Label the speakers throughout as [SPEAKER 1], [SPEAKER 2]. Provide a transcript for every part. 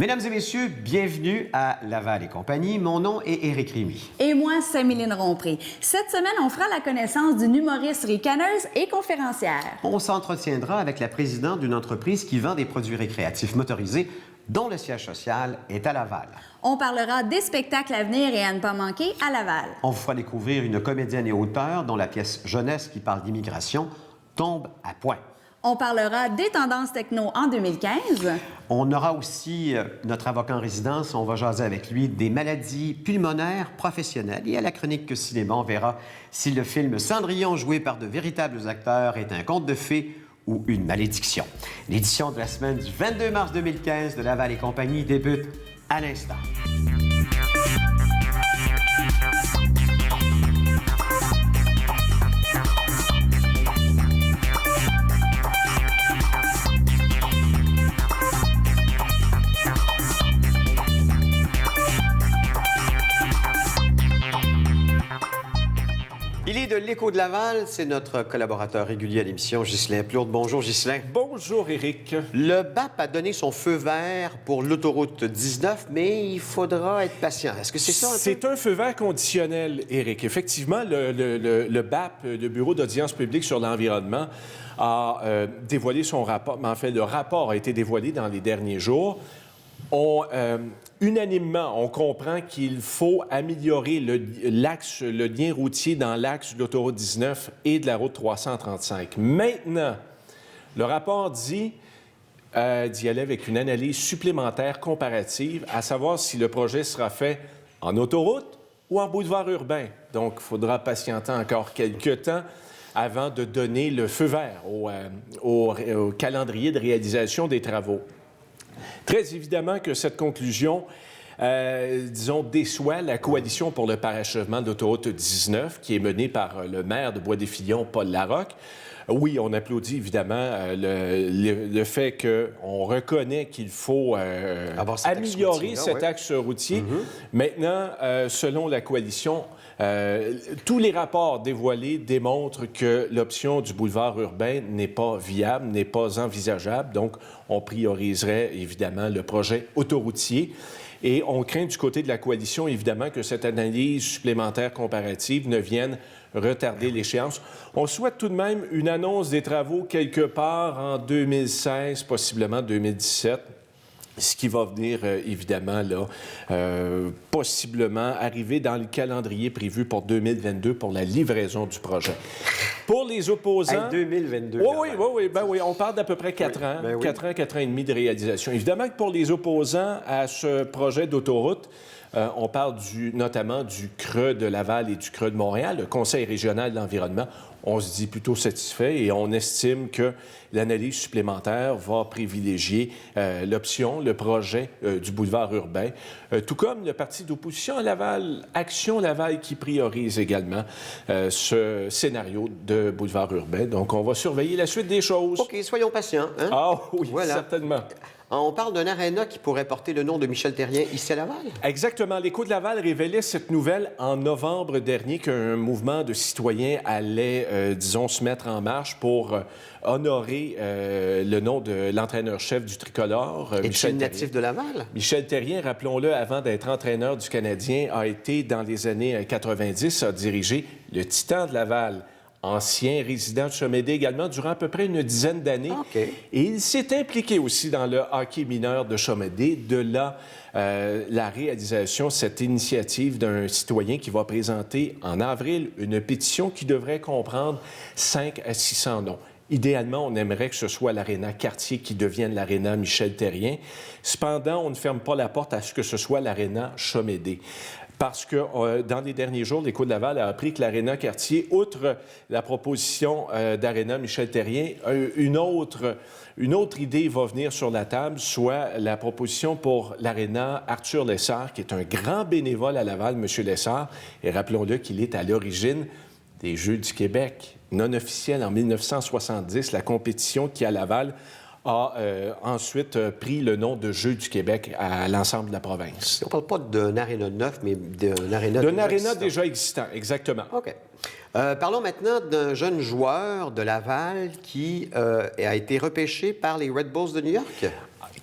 [SPEAKER 1] Mesdames et messieurs, bienvenue à Laval et compagnie. Mon nom est Éric Rémy.
[SPEAKER 2] Et moi, c'est Méline Rompré. Cette semaine, on fera la connaissance d'une humoriste ricaneuse et conférencière.
[SPEAKER 1] On s'entretiendra avec la présidente d'une entreprise qui vend des produits récréatifs motorisés dont le siège social est à Laval.
[SPEAKER 2] On parlera des spectacles à venir et à ne pas manquer à Laval.
[SPEAKER 1] On vous fera découvrir une comédienne et auteure dont la pièce jeunesse qui parle d'immigration tombe à point.
[SPEAKER 2] On parlera des tendances techno en 2015.
[SPEAKER 1] On aura aussi notre avocat en résidence. On va jaser avec lui des maladies pulmonaires professionnelles. Et à la chronique cinéma, on verra si le film Cendrillon, joué par de véritables acteurs, est un conte de fées ou une malédiction. L'édition de la semaine du 22 mars 2015 de Laval et compagnie débute à l'instant. Il est de l'Écho de Laval, c'est notre collaborateur régulier à l'émission, Ghislain Plourde. Bonjour, Ghislain.
[SPEAKER 3] Bonjour, Éric.
[SPEAKER 1] Le BAP a donné son feu vert pour l'autoroute 19, mais il faudra être patient. Est-ce que c'est ça?
[SPEAKER 3] C'est un feu vert conditionnel, Éric. Effectivement, le BAP, le Bureau d'audience publique sur l'environnement, a dévoilé son rapport. Mais en fait, le rapport a été dévoilé dans les derniers jours. Unanimement, on comprend qu'il faut améliorer le lien routier dans l'axe de l'autoroute 19 et de la route 335. Maintenant, le rapport dit d'y aller avec une analyse supplémentaire comparative, à savoir si le projet sera fait en autoroute ou en boulevard urbain. Donc, il faudra patienter encore quelques temps avant de donner le feu vert au calendrier de réalisation des travaux. Très évidemment que cette conclusion, déçoit la coalition pour le parachèvement de l'autoroute 19, qui est menée par le maire de Bois-des-Filions, Paul Larocque. Oui, on applaudit évidemment le fait qu'on reconnaît qu'il faut améliorer cet axe routier. Maintenant, selon la coalition, tous les rapports dévoilés démontrent que l'option du boulevard urbain n'est pas viable, n'est pas envisageable. Donc, on prioriserait évidemment le projet autoroutier. Et on craint du côté de la coalition, évidemment, que cette analyse supplémentaire comparative ne vienne retarder l'échéance. On souhaite tout de même une annonce des travaux quelque part en 2016, possiblement 2017. Ce qui va venir, évidemment, là, possiblement arriver dans le calendrier prévu pour 2022 pour la livraison du projet. Pour les opposants...
[SPEAKER 1] 2022.
[SPEAKER 3] Oui, on parle d'à peu près 4 ans, 4 ans, 4 ans et demi de réalisation. Évidemment que pour les opposants à ce projet d'autoroute, on parle notamment du Creux de Laval et du Creux de Montréal, le Conseil régional de l'environnement. On se dit plutôt satisfait et on estime que l'analyse supplémentaire va privilégier l'option, le projet du boulevard urbain, tout comme le parti d'opposition à Laval, Action Laval, qui priorise également ce scénario de boulevard urbain. Donc, on va surveiller la suite des choses.
[SPEAKER 1] OK, soyons patients. Hein?
[SPEAKER 3] Ah oui,
[SPEAKER 1] voilà.
[SPEAKER 3] Certainement.
[SPEAKER 1] On parle d'un aréna qui pourrait porter le nom de Michel Therrien ici à Laval?
[SPEAKER 3] Exactement. L'Écho de Laval révélait cette nouvelle en novembre dernier qu'un mouvement de citoyens allait, se mettre en marche pour honorer le nom de l'entraîneur-chef du tricolore,
[SPEAKER 1] Michel natif de Laval?
[SPEAKER 3] Michel Therrien, rappelons-le, avant d'être entraîneur du Canadien, a été, dans les années 90, a dirigé le Titan de Laval. Ancien résident de Chomédé également, durant à peu près une dizaine d'années.
[SPEAKER 1] Okay.
[SPEAKER 3] Et il s'est impliqué aussi dans le hockey mineur de Chomédé. De là, la réalisation, cette initiative d'un citoyen qui va présenter en avril une pétition qui devrait comprendre 500 à 600 noms. Idéalement, on aimerait que ce soit l'Aréna Cartier qui devienne l'Aréna Michel Therrien. Cependant, on ne ferme pas la porte à ce que ce soit l'Aréna Chomédé. Parce que dans les derniers jours, l'Écho de Laval a appris que l'Aréna Cartier, outre la proposition d'Aréna Michel Therrien, une autre idée va venir sur la table, soit la proposition pour l'Aréna Arthur Lessard, qui est un grand bénévole à Laval, M. Lessard. Et rappelons-le qu'il est à l'origine des Jeux du Québec, non officiels en 1970, la compétition qui, à Laval, a ensuite pris le nom de Jeux du Québec à l'ensemble de la province.
[SPEAKER 1] On ne parle pas d'un aréna neuf, mais d'un aréna
[SPEAKER 3] déjà existant, exactement.
[SPEAKER 1] OK. Parlons maintenant d'un jeune joueur de Laval qui a été repêché par les Red Bulls de New York.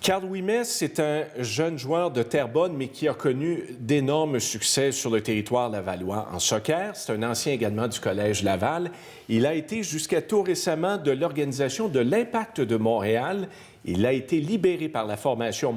[SPEAKER 3] Carl Ouimet, c'est un jeune joueur de Terrebonne, mais qui a connu d'énormes succès sur le territoire lavallois en soccer. C'est un ancien également du Collège Laval. Il a été jusqu'à tout récemment de l'organisation de l'Impact de Montréal. Il a été libéré par la formation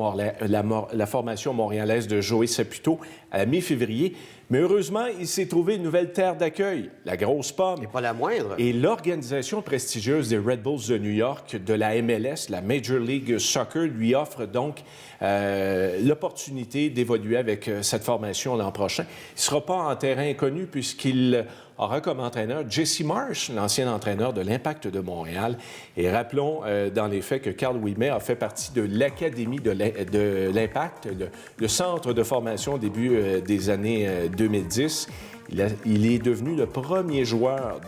[SPEAKER 3] montréalaise de Joey Saputo à la mi-février. Mais heureusement, il s'est trouvé une nouvelle terre d'accueil, la Grosse Pomme.
[SPEAKER 1] Et pas la moindre.
[SPEAKER 3] Et l'organisation prestigieuse des Red Bulls de New York, de la MLS, la Major League Soccer, lui offre donc l'opportunité d'évoluer avec cette formation l'an prochain. Il ne sera pas en terrain inconnu puisqu'il aura comme entraîneur Jesse Marsh, l'ancien entraîneur de l'Impact de Montréal. Et rappelons dans les faits que Carl Ouimet a fait partie de l'Académie de l'Impact, le centre de formation au début des années 2010. Il est devenu le premier joueur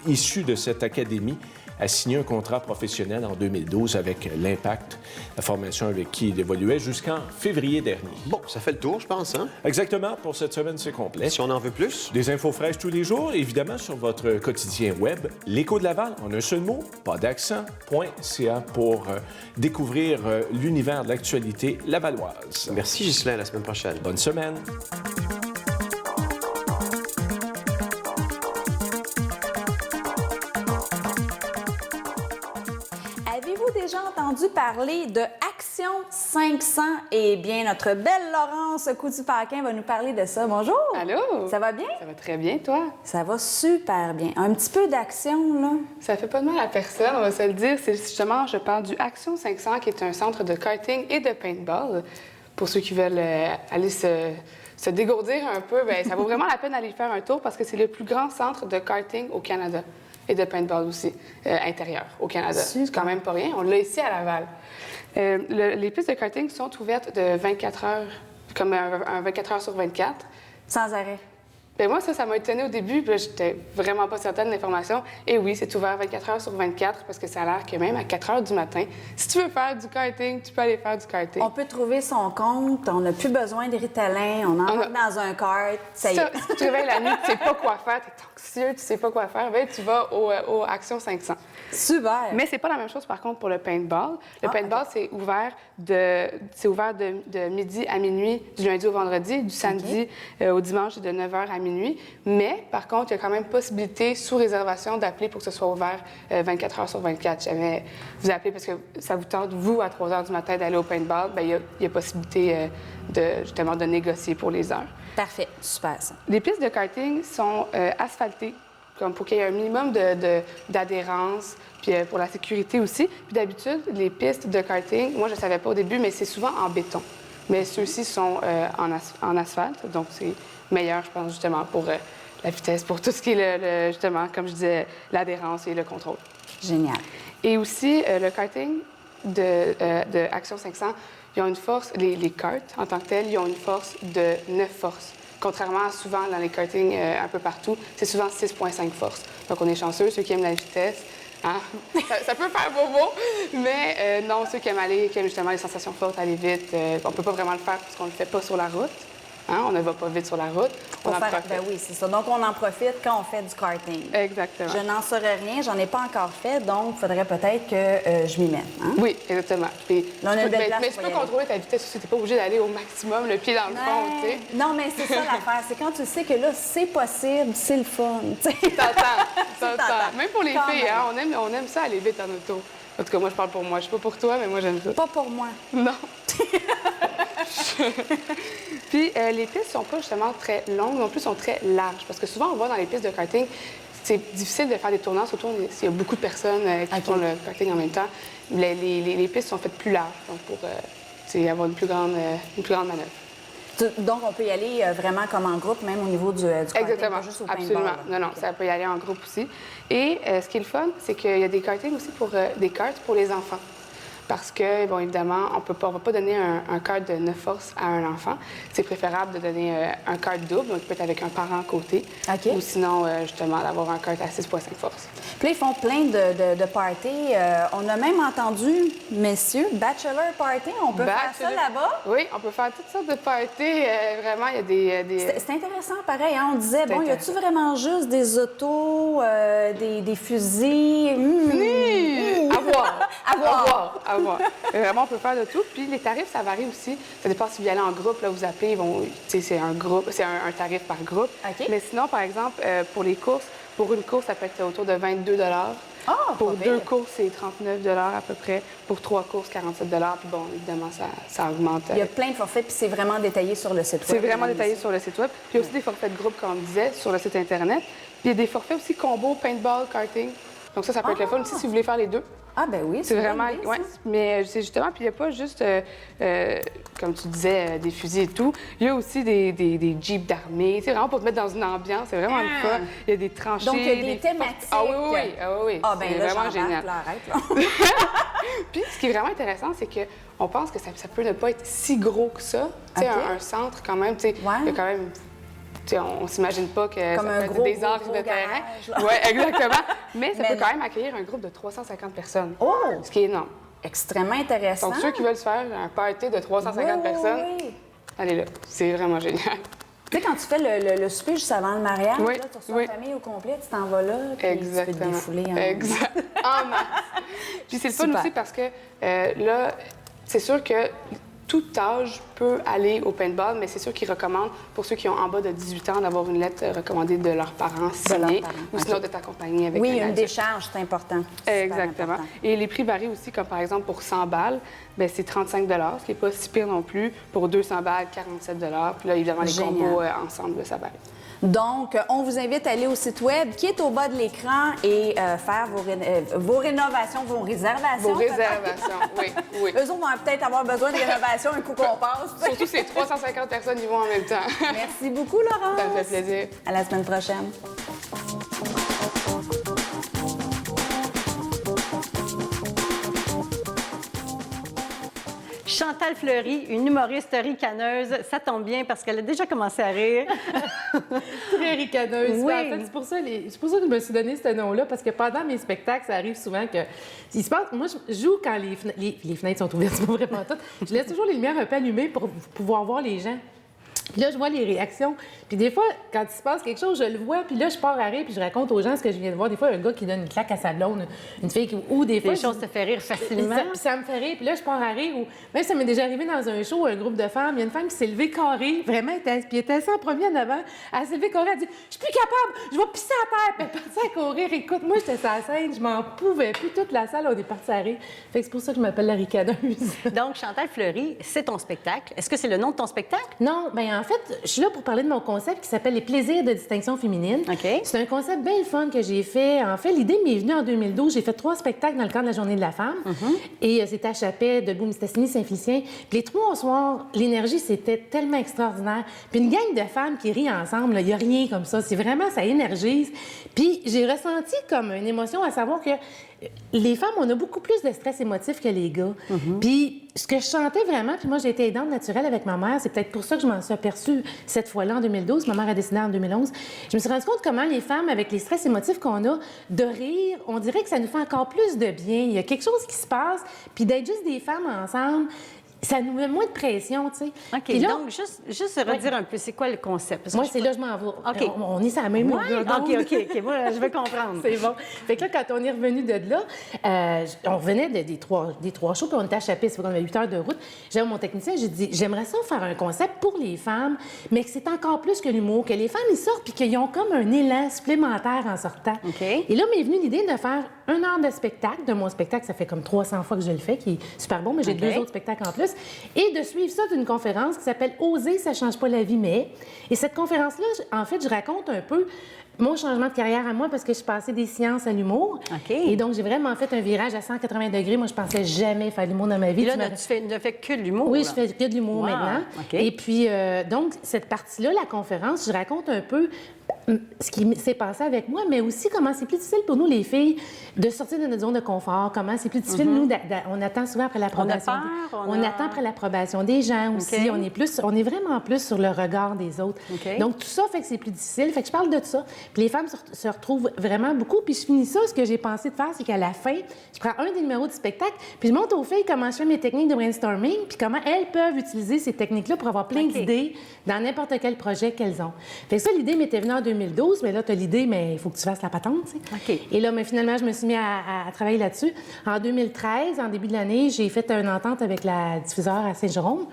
[SPEAKER 3] issu de cette académie à signer un contrat professionnel en 2012 avec l'Impact, la formation avec qui il évoluait jusqu'en février dernier.
[SPEAKER 1] Bon, ça fait le tour, je pense, hein?
[SPEAKER 3] Exactement. Pour cette semaine, c'est complet.
[SPEAKER 1] Si on en veut plus.
[SPEAKER 3] Des infos fraîches tous les jours, évidemment, sur votre quotidien web. L'Écho de Laval, en un seul mot, pas d'accent.ca pour découvrir l'univers de l'actualité lavalloise.
[SPEAKER 1] Merci, Ghislain. À la semaine prochaine.
[SPEAKER 3] Bonne semaine.
[SPEAKER 2] Avez-vous déjà entendu parler de Action 500? Eh bien, notre belle Laurence Coutu-Paquin va nous parler de ça. Bonjour!
[SPEAKER 4] Allô?
[SPEAKER 2] Ça va bien?
[SPEAKER 4] Ça va très bien, toi?
[SPEAKER 2] Ça va super bien. Un petit peu d'action, là.
[SPEAKER 4] Ça fait pas de mal à personne, on va se le dire. C'est justement, je parle du Action 500, qui est un centre de karting et de paintball. Pour ceux qui veulent aller se dégourdir un peu, bien, ça vaut vraiment la peine d'aller faire un tour parce que c'est le plus grand centre de karting au Canada. Et de paintball aussi, intérieur, au Canada.
[SPEAKER 2] Super.
[SPEAKER 4] C'est quand même pas rien. On l'a ici à Laval. Les pistes de karting sont ouvertes de 24 heures, comme un 24 heures sur 24.
[SPEAKER 2] Sans arrêt.
[SPEAKER 4] Bien, moi, ça m'a étonnée au début, puis là, j'étais vraiment pas certaine de l'information. Et oui, c'est ouvert 24 heures sur 24 parce que ça a l'air que même à 4 heures du matin, si tu veux faire du karting, tu peux aller faire du karting.
[SPEAKER 2] On peut trouver son compte, on n'a plus besoin de Ritalin, on embarque dans un kart, ça y est.
[SPEAKER 4] Si tu te réveilles la nuit, tu sais pas quoi faire, tu es anxieux, tu sais pas quoi faire, bien, tu vas au Action 500.
[SPEAKER 2] Super!
[SPEAKER 4] Mais c'est pas la même chose, par contre, pour le paintball. Le paintball, c'est ouvert de midi à minuit, du lundi au vendredi, du samedi au dimanche, de 9h à minuit. Mais, par contre, il y a quand même possibilité, sous réservation, d'appeler pour que ce soit ouvert 24 heures sur 24. Si jamais vous appelez parce que ça vous tente, vous, à 3 heures du matin, d'aller au paintball, bien, il y a possibilité justement de négocier pour les heures.
[SPEAKER 2] Parfait, super ça.
[SPEAKER 4] Les pistes de karting sont asphaltées, comme pour qu'il y ait un minimum d'adhérence, puis pour la sécurité aussi. Puis d'habitude, les pistes de karting, moi, je ne savais pas au début, mais c'est souvent en béton. Mais ceux-ci sont en asphalte, donc c'est meilleur, je pense, justement, pour la vitesse, pour tout ce qui est, justement, comme je disais, l'adhérence et le contrôle.
[SPEAKER 2] Génial.
[SPEAKER 4] Et aussi, le karting de Action 500, ils ont une force, les karts en tant que tels, ils ont une force de 9 forces. Contrairement à souvent dans les kartings un peu partout, c'est souvent 6,5 forces. Donc, on est chanceux, ceux qui aiment la vitesse. Hein? Ça peut faire bobo, mais non, ceux qui aiment justement les sensations fortes, aller vite, on ne peut pas vraiment le faire parce qu'on ne le fait pas sur la route. Hein? On ne va pas vite sur la route.
[SPEAKER 2] Ben oui, c'est ça. Donc, on en profite quand on fait du karting.
[SPEAKER 4] Exactement.
[SPEAKER 2] Je n'en saurais rien, j'en ai pas encore fait, donc il faudrait peut-être que je m'y mette. Hein?
[SPEAKER 4] Oui, exactement. Puis,
[SPEAKER 2] là, on a une belle place
[SPEAKER 4] mais
[SPEAKER 2] pour
[SPEAKER 4] tu peux
[SPEAKER 2] y aller.
[SPEAKER 4] contrôler ta vitesse aussi. Tu n'es pas obligé d'aller au maximum, le pied dans le fond, tu sais.
[SPEAKER 2] Non, mais c'est ça l'affaire. C'est quand tu sais que là, c'est possible, c'est le fun.
[SPEAKER 4] T'entends. Même pour les
[SPEAKER 2] Quand
[SPEAKER 4] filles,
[SPEAKER 2] même.
[SPEAKER 4] hein, on aime ça aller vite en auto. En tout cas, moi, je parle pour moi. Je sais pas pour toi, mais moi, j'aime ça.
[SPEAKER 2] Pas pour moi.
[SPEAKER 4] Non. Puis, les pistes sont pas justement très longues, non plus, sont très larges. Parce que souvent, on voit dans les pistes de karting, c'est difficile de faire des tournants, surtout s'il y a beaucoup de personnes qui font le karting en même temps. Les pistes sont faites plus larges, donc pour avoir une plus grande manœuvre.
[SPEAKER 2] Donc, on peut y aller vraiment comme en groupe, même au niveau du karting,
[SPEAKER 4] Exactement,
[SPEAKER 2] pas juste au
[SPEAKER 4] absolument.
[SPEAKER 2] paintball.
[SPEAKER 4] Non, ça peut y aller en groupe aussi. Et ce qui est le fun, c'est qu'il y a des kartings aussi des karts pour les enfants. Parce que, bon, évidemment, on va pas donner un kart de 9 forces à un enfant. C'est préférable de donner un kart double, donc peut-être avec un parent à côté.
[SPEAKER 2] OK.
[SPEAKER 4] Ou sinon, justement, d'avoir un kart à 6,5 forces.
[SPEAKER 2] Puis là, ils font plein de parties. On a même entendu, messieurs, bachelor party. On peut faire ça là-bas?
[SPEAKER 4] Oui, on peut faire toutes sortes de parties. Vraiment, il y a des...
[SPEAKER 2] C'est intéressant, pareil. Hein? On disait, bon, y a-tu vraiment juste des autos, des fusils?
[SPEAKER 4] À voir. à voir. Vraiment, on peut faire de tout. Puis les tarifs, ça varie aussi. Ça dépend si vous y allez en groupe, là, vous appelez, ils vont, c'est un groupe, c'est un tarif par groupe.
[SPEAKER 2] OK.
[SPEAKER 4] Mais sinon, par exemple, pour les courses, pour une course, ça peut être autour de 22
[SPEAKER 2] Ah,
[SPEAKER 4] Pour
[SPEAKER 2] pas
[SPEAKER 4] 2
[SPEAKER 2] pire.
[SPEAKER 4] courses, c'est 39 à peu près. Pour 3 courses, 47 Puis bon, évidemment, ça augmente.
[SPEAKER 2] Il y a plein de forfaits, puis c'est vraiment détaillé sur le site
[SPEAKER 4] C'est
[SPEAKER 2] web.
[SPEAKER 4] vraiment détaillé sur le site web. Puis il y a aussi des forfaits de groupe, comme on disait, sur le site Internet. Puis il y a des forfaits aussi combo, paintball, karting. Donc ça peut être le fun aussi si vous voulez faire les deux.
[SPEAKER 2] Ah, ben oui,
[SPEAKER 4] C'est
[SPEAKER 2] une
[SPEAKER 4] vraiment...
[SPEAKER 2] bonne idée,
[SPEAKER 4] Ouais,
[SPEAKER 2] ça.
[SPEAKER 4] mais c'est justement, puis il n'y a pas juste, comme tu disais, des fusils et tout. Il y a aussi des jeeps d'armée. C'est vraiment pour te mettre dans une ambiance. C'est vraiment le fun. Il y a des tranchées.
[SPEAKER 2] Donc, il y a des
[SPEAKER 4] des
[SPEAKER 2] thématiques.
[SPEAKER 4] Ah oui, oui, oui. Ah, oui, oui.
[SPEAKER 2] Ah, ben
[SPEAKER 4] c'est
[SPEAKER 2] là,
[SPEAKER 4] vraiment
[SPEAKER 2] j'embarque,
[SPEAKER 4] génial.
[SPEAKER 2] là, arrête, là.
[SPEAKER 4] Puis, ce qui est vraiment intéressant, c'est qu'on pense que ça peut ne pas être si gros que ça. Tu sais,
[SPEAKER 2] OK.
[SPEAKER 4] un centre, quand même, tu sais,
[SPEAKER 2] Ouais.
[SPEAKER 4] il y a quand même... Tu sais, on s'imagine pas que
[SPEAKER 2] Comme
[SPEAKER 4] ça
[SPEAKER 2] un
[SPEAKER 4] peut être
[SPEAKER 2] gros,
[SPEAKER 4] des
[SPEAKER 2] gros,
[SPEAKER 4] arcs
[SPEAKER 2] gros
[SPEAKER 4] de terrain.
[SPEAKER 2] garage, là.
[SPEAKER 4] Oui, exactement. Mais ça
[SPEAKER 2] Mais
[SPEAKER 4] peut
[SPEAKER 2] non.
[SPEAKER 4] quand même accueillir un groupe de 350 personnes.
[SPEAKER 2] Oh!
[SPEAKER 4] Ce qui est énorme.
[SPEAKER 2] Extrêmement intéressant.
[SPEAKER 4] Donc, ceux qui veulent se faire un party de 350
[SPEAKER 2] Oui,
[SPEAKER 4] personnes,
[SPEAKER 2] oui.
[SPEAKER 4] allez là. C'est vraiment génial.
[SPEAKER 2] Tu sais, quand tu fais le souper juste avant le mariage,
[SPEAKER 4] Oui,
[SPEAKER 2] là, tu reçois
[SPEAKER 4] oui.
[SPEAKER 2] la famille au complet, tu t'en vas là, puis tu peux te
[SPEAKER 4] Exactement.
[SPEAKER 2] défouler. En...
[SPEAKER 4] Exact. En masse. Puis c'est le fun
[SPEAKER 2] Super.
[SPEAKER 4] aussi parce que là, c'est sûr que tout âge peut aller au paintball, mais c'est sûr qu'ils recommandent, pour ceux qui ont en bas de 18 ans, d'avoir une lettre recommandée de leurs parents signée,
[SPEAKER 2] parents,
[SPEAKER 4] ou sinon
[SPEAKER 2] OK.
[SPEAKER 4] d'être accompagné avec
[SPEAKER 2] Oui,
[SPEAKER 4] un
[SPEAKER 2] une
[SPEAKER 4] adulte.
[SPEAKER 2] décharge, c'est important. Super
[SPEAKER 4] Exactement.
[SPEAKER 2] important.
[SPEAKER 4] Et les prix varient aussi, comme par exemple pour 100 balles, bien, c'est 35 ce qui n'est pas si pire non plus. Pour 200 balles, 47 Puis là, évidemment, les
[SPEAKER 2] Génial.
[SPEAKER 4] combos ensemble, ça varie.
[SPEAKER 2] Donc, on vous invite à aller au site web qui est au bas de l'écran et faire vos rénovations, vos réservations.
[SPEAKER 4] Vos
[SPEAKER 2] peut-être.
[SPEAKER 4] réservations, oui, oui.
[SPEAKER 2] Eux autres vont peut-être avoir besoin de rénovations un coup qu'on passe.
[SPEAKER 4] Surtout ces 350 personnes y vont en même temps.
[SPEAKER 2] Merci beaucoup, Laurence.
[SPEAKER 4] Ça me fait plaisir.
[SPEAKER 2] À la semaine prochaine.
[SPEAKER 5] Chantal Fleury, une humoriste ricaneuse, ça tombe bien parce qu'elle a déjà commencé à rire.
[SPEAKER 6] Très ricaneuse.
[SPEAKER 5] Oui.
[SPEAKER 6] En fait, c'est pour ça que je me suis donné ce nom-là, parce que pendant mes spectacles, ça arrive souvent que... Il se passe, moi, je joue quand les fenêtres sont ouvertes, c'est pas vraiment tout. Je laisse toujours les lumières un peu allumées pour pouvoir voir les gens. Puis là, je vois les réactions. Puis des fois, quand il se passe quelque chose, je le vois, puis là, je pars à rire, puis je raconte aux gens ce que je viens de voir. Des fois, un gars qui donne une claque à sa blonde, une fille qui... Ou des fois...
[SPEAKER 5] Les choses te fait rire facilement.
[SPEAKER 6] Puis ça me fait rire, puis là, je pars à rire. Ou même, ça m'est déjà arrivé dans un show, un groupe de femmes. Il y a une femme qui s'est levée carrée, vraiment, puis elle était assise en premier en avant. Elle s'est levée carrée, elle dit « Je suis plus capable, je vais pisser à terre. » Puis elle est partie à courir. Écoute, moi, j'étais sur la scène, je m'en pouvais plus. Toute la salle, on est partis à rire. Fait que c'est pour ça que je m'appelle la ricaneuse.
[SPEAKER 5] Donc, Chantal Fleury, c'est ton spectacle. Est-ce que c'est le nom de ton spectacle?
[SPEAKER 6] Non, bien, en fait, je suis là pour parler de mon concept qui s'appelle Les plaisirs de distinction féminine.
[SPEAKER 5] OK.
[SPEAKER 6] C'est un concept bien le fun que j'ai fait. En fait, l'idée m'est venue en 2012. J'ai fait 3 spectacles dans le cadre de la Journée de la femme. Et c'était à Chapet, Debout, Mistassini, Saint-Félicien. Puis les 3 soirs, l'énergie, c'était tellement extraordinaire. Puis une gang de femmes qui rient ensemble, il n'y a rien comme ça. C'est vraiment, ça énergise. Puis j'ai ressenti comme une émotion à savoir que les femmes, on a beaucoup plus de stress émotif que les gars. Puis ce que je sentais vraiment, puis moi, j'ai été aidante naturelle avec ma mère, c'est peut-être pour ça que je m'en suis aperçue cette fois-là en 2012. Ma mère a décédé en 2011. Je me suis rendue compte comment les femmes, avec les stress émotifs qu'on a, de rire, on dirait que ça nous fait encore plus de bien. Il y a quelque chose qui se passe, puis d'être juste des femmes ensemble, ça nous met moins de pression, tu sais.
[SPEAKER 5] OK,
[SPEAKER 6] Puis là,
[SPEAKER 5] donc juste redire un peu, c'est quoi le concept? Parce que
[SPEAKER 6] moi,
[SPEAKER 5] je-
[SPEAKER 6] c'est là que je m'en vais.
[SPEAKER 5] OK.
[SPEAKER 6] On est sur la même
[SPEAKER 5] Ouais,
[SPEAKER 6] longueur d'onde.
[SPEAKER 5] OK, moi, je veux comprendre.
[SPEAKER 6] C'est bon. Fait que là, quand on est revenu de là, on revenait des trois shows, puis on était à Chapet, ça fait qu'on avait 8 heures de route. J'avais mon technicien, j'ai dit, j'aimerais ça faire un concept pour les femmes, mais que c'est encore plus que l'humour, que les femmes, ils sortent, puis qu'ils ont comme un élan supplémentaire en sortant.
[SPEAKER 5] OK.
[SPEAKER 6] Et là, m'est venue l'idée de faire 1 heure de spectacle. De mon spectacle, ça fait comme 300 fois que je le fais, qui est super bon, mais j'ai
[SPEAKER 5] OK.
[SPEAKER 6] 2 autres spectacles en plus. Et de suivre ça d'une conférence qui s'appelle « Oser, ça change pas la vie, mais... » Et cette conférence-là, en fait, je raconte un peu mon changement de carrière à moi parce que je passais des sciences à l'humour.
[SPEAKER 5] OK.
[SPEAKER 6] Et donc, j'ai vraiment fait un virage à 180 degrés. Moi, je pensais jamais faire l'humour dans ma vie.
[SPEAKER 5] Puis là,
[SPEAKER 6] Tu m'as-
[SPEAKER 5] tu ne fais que de l'humour.
[SPEAKER 6] oui,
[SPEAKER 5] là.
[SPEAKER 6] je fais que de l'humour
[SPEAKER 5] Wow,
[SPEAKER 6] maintenant.
[SPEAKER 5] OK.
[SPEAKER 6] Et puis, donc, cette partie-là, la conférence, je raconte un peu ce qui s'est passé avec moi, mais aussi comment c'est plus difficile pour nous, les filles, de sortir de notre zone de confort, comment c'est plus difficile, nous, on attend souvent après l'approbation.
[SPEAKER 5] peur,
[SPEAKER 6] On attend après l'approbation des gens aussi.
[SPEAKER 5] OK.
[SPEAKER 6] On est vraiment plus sur le regard des autres.
[SPEAKER 5] OK.
[SPEAKER 6] Donc, tout ça fait que c'est plus difficile. Fait que je parle de ça. Puis les femmes se retrouvent vraiment beaucoup. Puis je finis ça, ce que j'ai pensé de faire, c'est qu'à la fin, je prends un des numéros du spectacle, puis je montre aux filles comment je fais mes techniques de brainstorming, puis comment elles peuvent utiliser ces techniques-là pour avoir plein
[SPEAKER 5] OK.
[SPEAKER 6] d'idées dans n'importe quel projet qu'elles ont. Fait que ça, l'idée m'était venue en 2012. 2012, mais là, tu as l'idée, mais il faut que tu fasses la patente, tu sais.
[SPEAKER 5] OK.
[SPEAKER 6] Et là, mais finalement, je me suis mis à travailler là-dessus. En 2013, en début de l'année, j'ai fait une entente avec la diffuseur à Saint-Jérôme.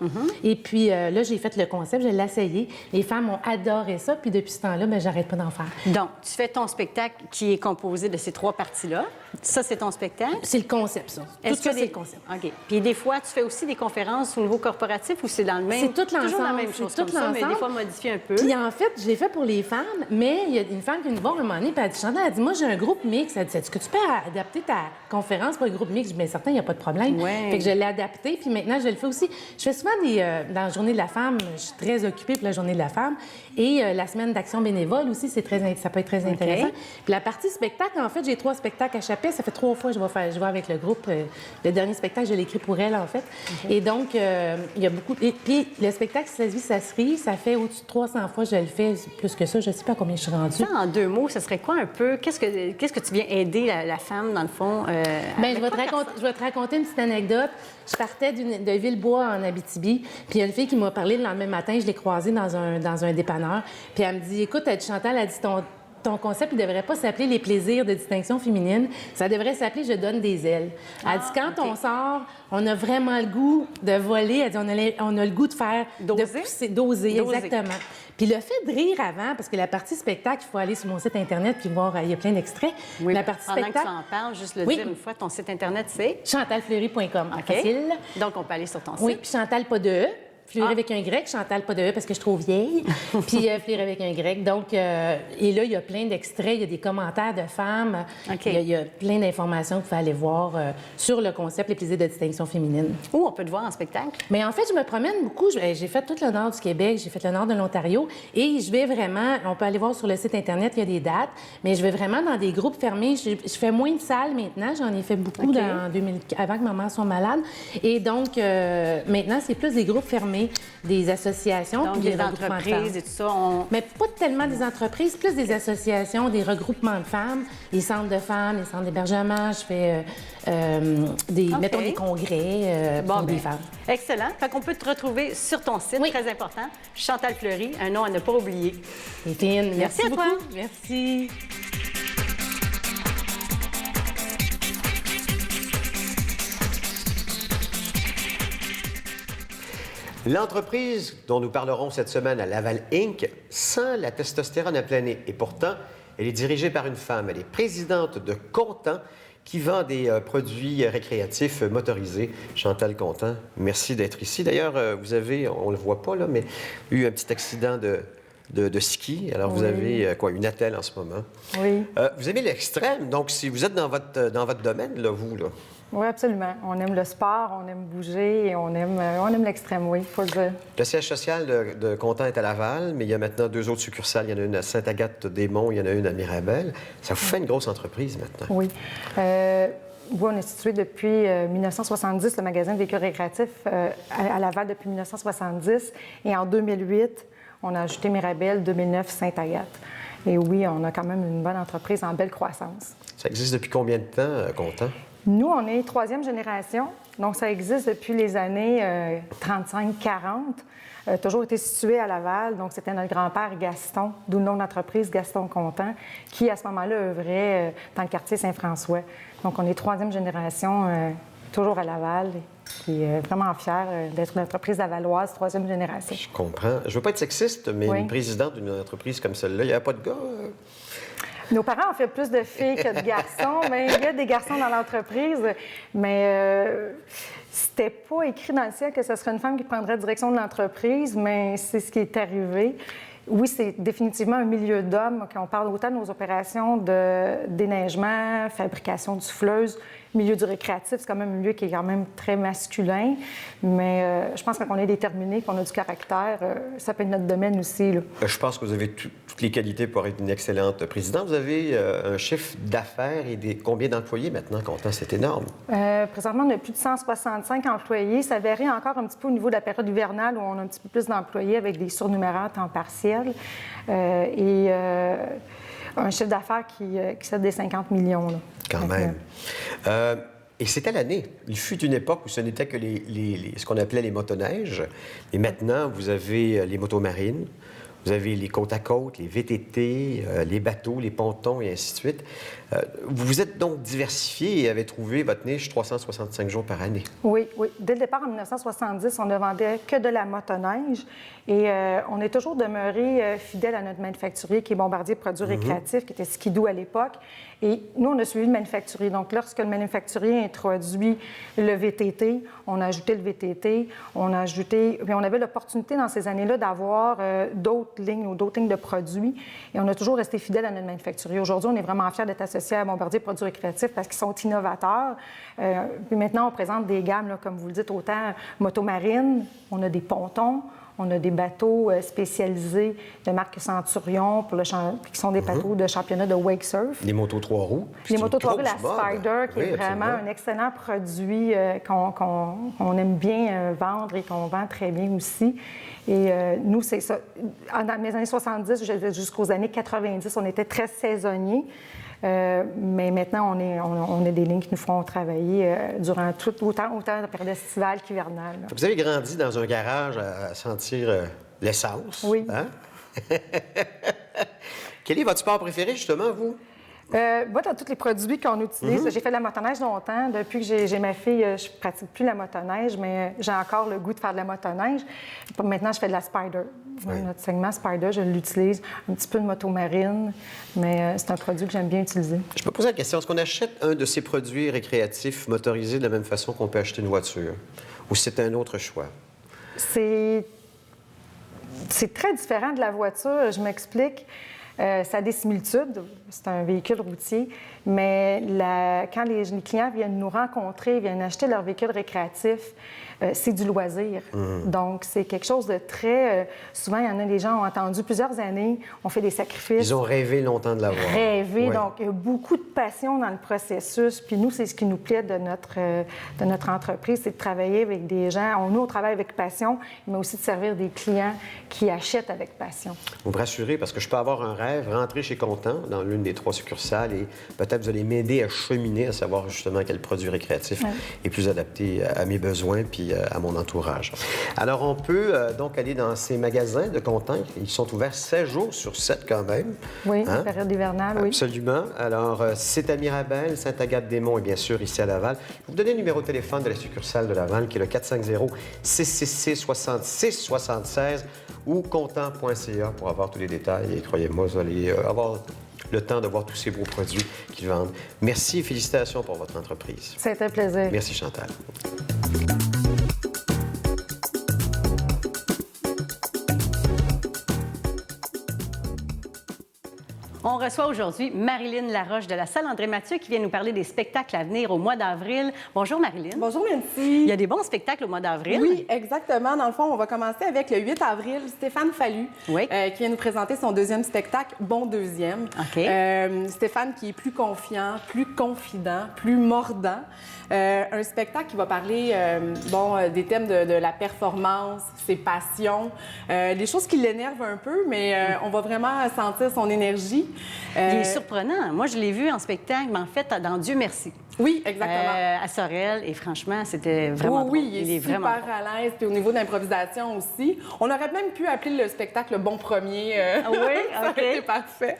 [SPEAKER 6] Et puis là, j'ai fait le concept, je l'ai essayé. Les femmes ont adoré ça, puis depuis ce temps-là, ben, j'arrête pas d'en faire.
[SPEAKER 5] Donc, tu fais ton spectacle qui est composé de ces 3 parties-là. Ça, c'est ton spectacle.
[SPEAKER 6] C'est le concept, ça. Tout
[SPEAKER 5] Est-ce
[SPEAKER 6] ça,
[SPEAKER 5] que
[SPEAKER 6] c'est
[SPEAKER 5] des-
[SPEAKER 6] le concept.
[SPEAKER 5] OK. Puis des fois, tu fais aussi des conférences au niveau corporatif ou c'est dans le même...
[SPEAKER 6] C'est tout
[SPEAKER 5] Toujours la
[SPEAKER 6] l'ensemble,
[SPEAKER 5] même
[SPEAKER 6] c'est
[SPEAKER 5] chose
[SPEAKER 6] tout
[SPEAKER 5] comme ça, mais des
[SPEAKER 6] l'ensemble.
[SPEAKER 5] fois modifié un peu.
[SPEAKER 6] Puis en fait, je l'ai fait pour les femmes, mais il y a une femme qui est venue voir un moment donné, puis elle dit, Chantal, elle dit, moi, j'ai un groupe mix. Elle dit, est-ce que tu peux adapter ta conférence pour un groupe mix? Je dis, bien certain, il n'y a pas de problème.
[SPEAKER 5] Ouais.
[SPEAKER 6] Fait que je l'ai adapté, puis maintenant, je le fais aussi. Je fais souvent dans la journée de la femme, je suis très occupée pour la journée de la femme, et la semaine d'action bénévole aussi, ça peut être très intéressant. Puis la partie spectacle, en fait, j'ai 3 spectacles à Chapelle. Ça fait 3 fois que je vais avec le groupe. Le dernier spectacle, je l'ai écrit pour elle, en fait. Et donc, il y a beaucoup... Et puis, le spectacle, ça se vit, ça se rit, ça fait au-dessus de 300 fois que je le fais, plus que ça. Je ne sais pas à combien je suis rendue.
[SPEAKER 5] Ça, en 2 mots, ce serait quoi un peu? Qu'est-ce que tu viens aider la femme, dans le fond?
[SPEAKER 6] Bien, je vais te raconter une petite anecdote. Je partais de Villebois en Abitibi, puis il y a une fille qui m'a parlé le lendemain matin, je l'ai croisée dans un dépanneur, puis elle me dit, écoute, elle dit, Chantal, elle dit, ton concept, il ne devrait pas s'appeler les plaisirs de distinction féminine. Ça devrait s'appeler je donne des ailes. Elle dit, quand on sort, on a vraiment le goût de voler. Elle dit, on a le goût de faire...
[SPEAKER 5] Doser?
[SPEAKER 6] De pousser, doser,
[SPEAKER 5] Doser.
[SPEAKER 6] exactement. Puis le fait de rire avant, parce que la partie spectacle, il faut aller sur mon site Internet puis voir, il y a plein d'extraits.
[SPEAKER 5] Oui,
[SPEAKER 6] La partie
[SPEAKER 5] pendant que
[SPEAKER 6] spectacle...
[SPEAKER 5] tu en parles, juste le
[SPEAKER 6] Oui.
[SPEAKER 5] dire une fois, ton site Internet, c'est...
[SPEAKER 6] chantalfleury.com,
[SPEAKER 5] OK.
[SPEAKER 6] facile.
[SPEAKER 5] Donc, on peut aller sur ton site.
[SPEAKER 6] Oui, puis Chantal, pas de E. Fleury avec un Y, Chantal, pas de E parce que je suis trop vieille. Puis Fleury avec un Y. Donc, et là, il y a plein d'extraits, il y a des commentaires de femmes.
[SPEAKER 5] OK.
[SPEAKER 6] Il y a plein d'informations que vous pouvez aller voir sur le concept Les plaisirs de distinction féminine.
[SPEAKER 5] Où on peut te voir en spectacle?
[SPEAKER 6] Mais en fait, je me promène beaucoup. J'ai fait tout le nord du Québec, j'ai fait le nord de l'Ontario et je vais vraiment, on peut aller voir sur le site Internet, il y a des dates, mais je vais vraiment dans des groupes fermés. Je fais moins de salles maintenant, j'en ai fait beaucoup
[SPEAKER 5] OK.
[SPEAKER 6] avant que ma mère soit malade. Et donc, maintenant, c'est plus des groupes fermés, des associations,
[SPEAKER 5] Donc,
[SPEAKER 6] puis des
[SPEAKER 5] des
[SPEAKER 6] regroupements de femmes.
[SPEAKER 5] entreprises et tout ça,
[SPEAKER 6] Mais pas tellement des entreprises, plus des associations, des regroupements de femmes, les centres de femmes, les centres d'hébergement. Je fais, mettons, des congrès pour des femmes.
[SPEAKER 5] Excellent. Fait qu'on peut te retrouver sur ton site,
[SPEAKER 6] Oui.
[SPEAKER 5] très important, Chantal Fleury, un nom à ne pas oublier.
[SPEAKER 6] Et fine,
[SPEAKER 5] Merci à toi.
[SPEAKER 6] beaucoup. Merci.
[SPEAKER 1] L'entreprise dont nous parlerons cette semaine à Laval Inc. sent la testostérone à plein nez. Et pourtant, elle est dirigée par une femme. Elle est présidente de Content, qui vend des produits récréatifs motorisés. Chantal Content, merci d'être ici. D'ailleurs, vous avez, on ne le voit pas là, mais eu un petit accident de ski. Alors, vous avez une attelle en ce moment.
[SPEAKER 7] Oui.
[SPEAKER 1] Vous aimez l'extrême. Donc, si vous êtes dans votre domaine, là, vous, là.
[SPEAKER 7] Oui, absolument. On aime le sport, on aime bouger et on aime l'extrême, oui, il faut le dire.
[SPEAKER 1] Le siège social de Content est à Laval, mais il y a maintenant 2 autres succursales. Il y en a une à Sainte-Agathe-des-Monts, il y en a une à Mirabel. Ça vous fait une grosse entreprise maintenant.
[SPEAKER 7] Oui. Oui, on est situé depuis 1970, le magasin de véhicules récréatifs à Laval depuis 1970. Et en 2008, on a ajouté Mirabel, 2009, Sainte-Agathe. Et oui, on a quand même une bonne entreprise en belle croissance.
[SPEAKER 1] Ça existe depuis combien de temps, Content?
[SPEAKER 7] Nous, on est 3e génération, donc ça existe depuis les années 35-40. Toujours été situé à Laval, donc c'était notre grand-père Gaston, d'où le nom de l'entreprise, Gaston Content, qui à ce moment-là œuvrait dans le quartier Saint-François. Donc on est 3e génération, toujours à Laval, et vraiment fiers d'être une entreprise lavalloise, 3e génération.
[SPEAKER 1] Je comprends. Je veux pas être sexiste, mais
[SPEAKER 7] Oui.
[SPEAKER 1] une présidente d'une entreprise comme celle-là, il n'y a pas de gars.
[SPEAKER 7] Nos parents ont fait plus de filles que de garçons, mais il y a des garçons dans l'entreprise. Mais c'était pas écrit dans le ciel que ce serait une femme qui prendrait la direction de l'entreprise, mais c'est ce qui est arrivé. Oui, c'est définitivement un milieu d'hommes. Quand on parle autant de nos opérations de déneigement, fabrication de souffleuses, milieu du récréatif, c'est quand même un milieu qui est quand même très masculin. Mais je pense que quand on est déterminé, qu'on a du caractère, ça peut être notre domaine aussi, là.
[SPEAKER 1] Je pense que vous avez toutes les qualités pour être une excellente présidente. Vous avez un chiffre d'affaires et combien d'employés maintenant, Content? C'est énorme.
[SPEAKER 7] Présentement, on a plus de 165 employés. Ça varie encore un petit peu au niveau de la période hivernale où on a un petit peu plus d'employés avec des surnuméraires à temps partiel. Un chiffre d'affaires qui s'aide des 50 millions. Là.
[SPEAKER 1] Quand
[SPEAKER 7] Donc,
[SPEAKER 1] même. Et c'était l'année. Il fut une époque où ce n'était que ce qu'on appelait les motoneiges. Et maintenant, vous avez les motos marines, Vous avez les côtes à côte, les VTT, les bateaux, les pontons et ainsi de suite. Vous vous êtes donc diversifié et avez trouvé votre niche 365 jours par année.
[SPEAKER 7] Oui, oui. Dès le départ, en 1970, on ne vendait que de la motoneige et on est toujours demeuré fidèle à notre manufacturier qui est Bombardier Produits Récréatifs, qui était Skidoo à l'époque. Et nous, on a suivi le manufacturier. Donc, lorsque le manufacturier introduit le VTT, on a ajouté le VTT, on a ajouté... Puis on avait l'opportunité dans ces années-là d'avoir d'autres lignes ou d'autres lignes de produits. Et on a toujours resté fidèle à notre manufacturier. Aujourd'hui, on est vraiment fiers d'être associés à Bombardier Produits Récréatifs parce qu'ils sont innovateurs. Puis maintenant, on présente des gammes, là, comme vous le dites, autant motomarine, on a des pontons, on a des bateaux spécialisés de marque Centurion qui sont des bateaux de championnat de wake surf.
[SPEAKER 1] Les motos 3 roues.
[SPEAKER 7] Les motos 3 roues, la
[SPEAKER 1] grosse mode.
[SPEAKER 7] Spider, qui est vraiment
[SPEAKER 1] absolument.
[SPEAKER 7] un excellent produit qu'on aime bien vendre et qu'on vend très bien aussi. Et nous, c'est ça. Dans les années 70 jusqu'aux années 90, on était très saisonniers. Mais maintenant, on a des lignes qui nous font travailler durant autant la période estivale qu'hivernale.
[SPEAKER 1] Vous avez grandi dans un garage à sentir l'essence.
[SPEAKER 7] Oui.
[SPEAKER 1] Hein? Quel est votre sport préféré, justement, vous?
[SPEAKER 7] Moi, dans tous les produits qu'on utilise, j'ai fait de la motoneige longtemps. Depuis que j'ai ma fille, je ne pratique plus la motoneige, mais j'ai encore le goût de faire de la motoneige. Maintenant, je fais de la Spider.
[SPEAKER 1] Oui.
[SPEAKER 7] Notre segment Spider, je l'utilise. Un petit peu de motomarine, mais c'est un produit que j'aime bien utiliser.
[SPEAKER 1] Je peux poser la question, est-ce qu'on achète un de ces produits récréatifs motorisés de la même façon qu'on peut acheter une voiture? Ou c'est un autre choix?
[SPEAKER 7] C'est très différent de la voiture. Je m'explique. Ça a des similitudes. C'est un véhicule routier. Mais quand les clients viennent nous rencontrer, viennent acheter leur véhicule récréatif, c'est du loisir. Donc, c'est quelque chose de très... souvent, il y en a des gens ont attendu plusieurs années, ont fait des sacrifices.
[SPEAKER 1] Ils ont rêvé longtemps de l'avoir.
[SPEAKER 7] Rêvé.
[SPEAKER 1] Ouais.
[SPEAKER 7] Donc, il y a beaucoup de passion dans le processus. Puis nous, c'est ce qui nous plaît de notre entreprise, c'est de travailler avec des gens. Nous, on travaille avec passion, mais aussi de servir des clients qui achètent avec passion.
[SPEAKER 1] Vous me rassurez, parce que je peux avoir un rêve, rentrer chez Content, dans l'une des 3 succursales, et peut-être vous allez m'aider à cheminer, à savoir justement quel produit récréatif est plus adapté à mes besoins puis à mon entourage. Alors, on peut donc aller dans ces magasins de Content. Ils sont ouverts 7 jours sur 7 quand même.
[SPEAKER 7] Oui, la période hivernale, oui.
[SPEAKER 1] Absolument. Alors, c'est à Mirabel, Sainte-Agathe-des-Monts et bien sûr ici à Laval. Je vais vous donner le numéro de téléphone de la succursale de Laval, qui est le 450-666-6676 ou content.ca pour avoir tous les détails. Et croyez-moi, vous allez avoir le temps de voir tous ces beaux produits qu'ils vendent. Merci et félicitations pour votre entreprise.
[SPEAKER 7] C'est un plaisir.
[SPEAKER 1] Merci, Chantal.
[SPEAKER 5] On reçoit aujourd'hui Marilyn Laroche de la salle André-Mathieu qui vient nous parler des spectacles à venir au mois d'avril. Bonjour Marilyn.
[SPEAKER 8] Bonjour Nancy.
[SPEAKER 5] Il y a des bons spectacles au mois d'avril.
[SPEAKER 8] Oui, exactement. Dans le fond, on va commencer avec le 8 avril, Stéphane Fallu,
[SPEAKER 5] Oui.
[SPEAKER 8] qui vient nous présenter son deuxième spectacle, Bon Deuxième.
[SPEAKER 5] OK.
[SPEAKER 8] Stéphane qui est plus confiant, plus confident, plus mordant. Un spectacle qui va parler des thèmes de la performance, ses passions, des choses qui l'énervent un peu, mais on va vraiment sentir son énergie.
[SPEAKER 5] Il est surprenant. Moi, je l'ai vu en spectacle, mais en fait, dans Dieu merci.
[SPEAKER 8] Oui, exactement.
[SPEAKER 5] À Sorel, et franchement, c'était vraiment
[SPEAKER 8] Oui,
[SPEAKER 5] drôle.
[SPEAKER 8] il est super
[SPEAKER 5] vraiment
[SPEAKER 8] à l'aise. Puis au niveau de l'improvisation aussi. On aurait même pu appeler le spectacle le Bon Premier.
[SPEAKER 5] Ah oui?
[SPEAKER 8] Ça
[SPEAKER 5] OK.
[SPEAKER 8] aurait été parfait.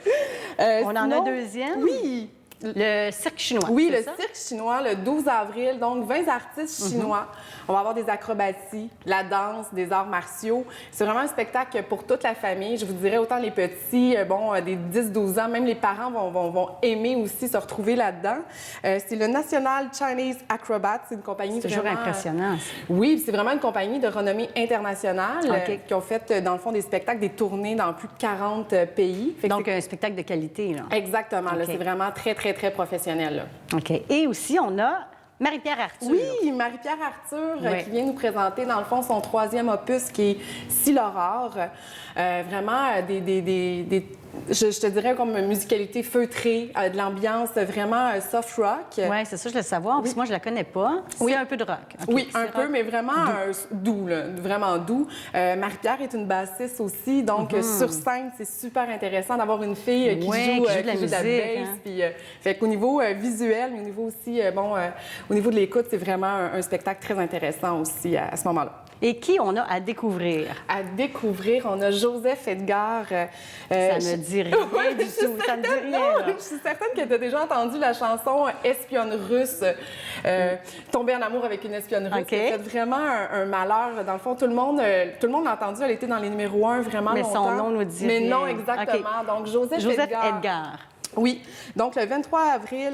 [SPEAKER 5] On en a un deuxième?
[SPEAKER 8] Oui.
[SPEAKER 5] Le cirque chinois.
[SPEAKER 8] Oui,
[SPEAKER 5] c'est
[SPEAKER 8] le
[SPEAKER 5] ça?
[SPEAKER 8] cirque chinois, le 12 avril. Donc, 20 artistes chinois. On va avoir des acrobaties, la danse, des arts martiaux. C'est vraiment un spectacle pour toute la famille. Je vous dirais, autant les petits, des 10-12 ans, même les parents vont aimer aussi se retrouver là-dedans. C'est le National Chinese Acrobat. C'est une compagnie
[SPEAKER 5] C'est toujours
[SPEAKER 8] vraiment...
[SPEAKER 5] impressionnant. ça.
[SPEAKER 8] Oui, c'est vraiment une compagnie de renommée internationale
[SPEAKER 5] OK.
[SPEAKER 8] qui ont fait, dans le fond, des spectacles, des tournées dans plus de 40 pays. Fait que
[SPEAKER 5] Donc, un spectacle de qualité, là.
[SPEAKER 8] exactement. Là,
[SPEAKER 5] OK.
[SPEAKER 8] c'est vraiment très, très, très professionnel. Là.
[SPEAKER 5] OK. Et aussi, on a Marie-Pierre Arthur.
[SPEAKER 8] Oui, Marie-Pierre Arthur
[SPEAKER 5] Oui.
[SPEAKER 8] qui vient nous présenter, dans le fond, son 3e opus qui est Si l'aurore. Vraiment, je te dirais comme une musicalité feutrée, de l'ambiance vraiment soft rock.
[SPEAKER 5] Oui, c'est ça, je veux savoir, parce que moi, je la connais pas. C'est
[SPEAKER 8] Oui.
[SPEAKER 5] un peu de rock. OK,
[SPEAKER 8] Oui, un
[SPEAKER 5] c'est
[SPEAKER 8] peu,
[SPEAKER 5] rock.
[SPEAKER 8] mais vraiment doux, là, vraiment doux. Marie-Pierre est une bassiste aussi, donc sur scène, c'est super intéressant d'avoir une fille qui
[SPEAKER 5] Ouais,
[SPEAKER 8] joue
[SPEAKER 5] qui joue de la
[SPEAKER 8] bass.
[SPEAKER 5] musique, hein.
[SPEAKER 8] Puis, fait qu'au niveau visuel, mais au niveau aussi, au niveau de l'écoute, c'est vraiment un spectacle très intéressant aussi à ce moment-là.
[SPEAKER 5] Et qui on a à découvrir?
[SPEAKER 8] À découvrir, on a Joseph Edgar.
[SPEAKER 5] Ça me dit rien du tout. Ça me dit rien.
[SPEAKER 8] Non,
[SPEAKER 5] là.
[SPEAKER 8] je suis certaine que tu as déjà entendu la chanson Espionne russe, Tomber en amour avec une espionne russe.
[SPEAKER 5] OK.
[SPEAKER 8] Qui a fait vraiment un malheur. Dans le fond, tout le monde l'a entendu. Elle était dans les numéros 1 vraiment
[SPEAKER 5] Mais
[SPEAKER 8] longtemps.
[SPEAKER 5] son nom nous dit
[SPEAKER 8] Mais
[SPEAKER 5] rien.
[SPEAKER 8] non, exactement. Donc, Joseph
[SPEAKER 5] Edgar.
[SPEAKER 8] Oui. Donc, le 23 avril,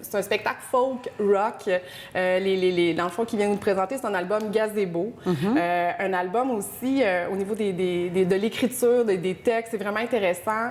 [SPEAKER 8] c'est un spectacle folk rock. Dans le fond, qui vient nous présenter, c'est un album Gazebo. Un album aussi, au niveau de l'écriture, des textes, c'est vraiment intéressant.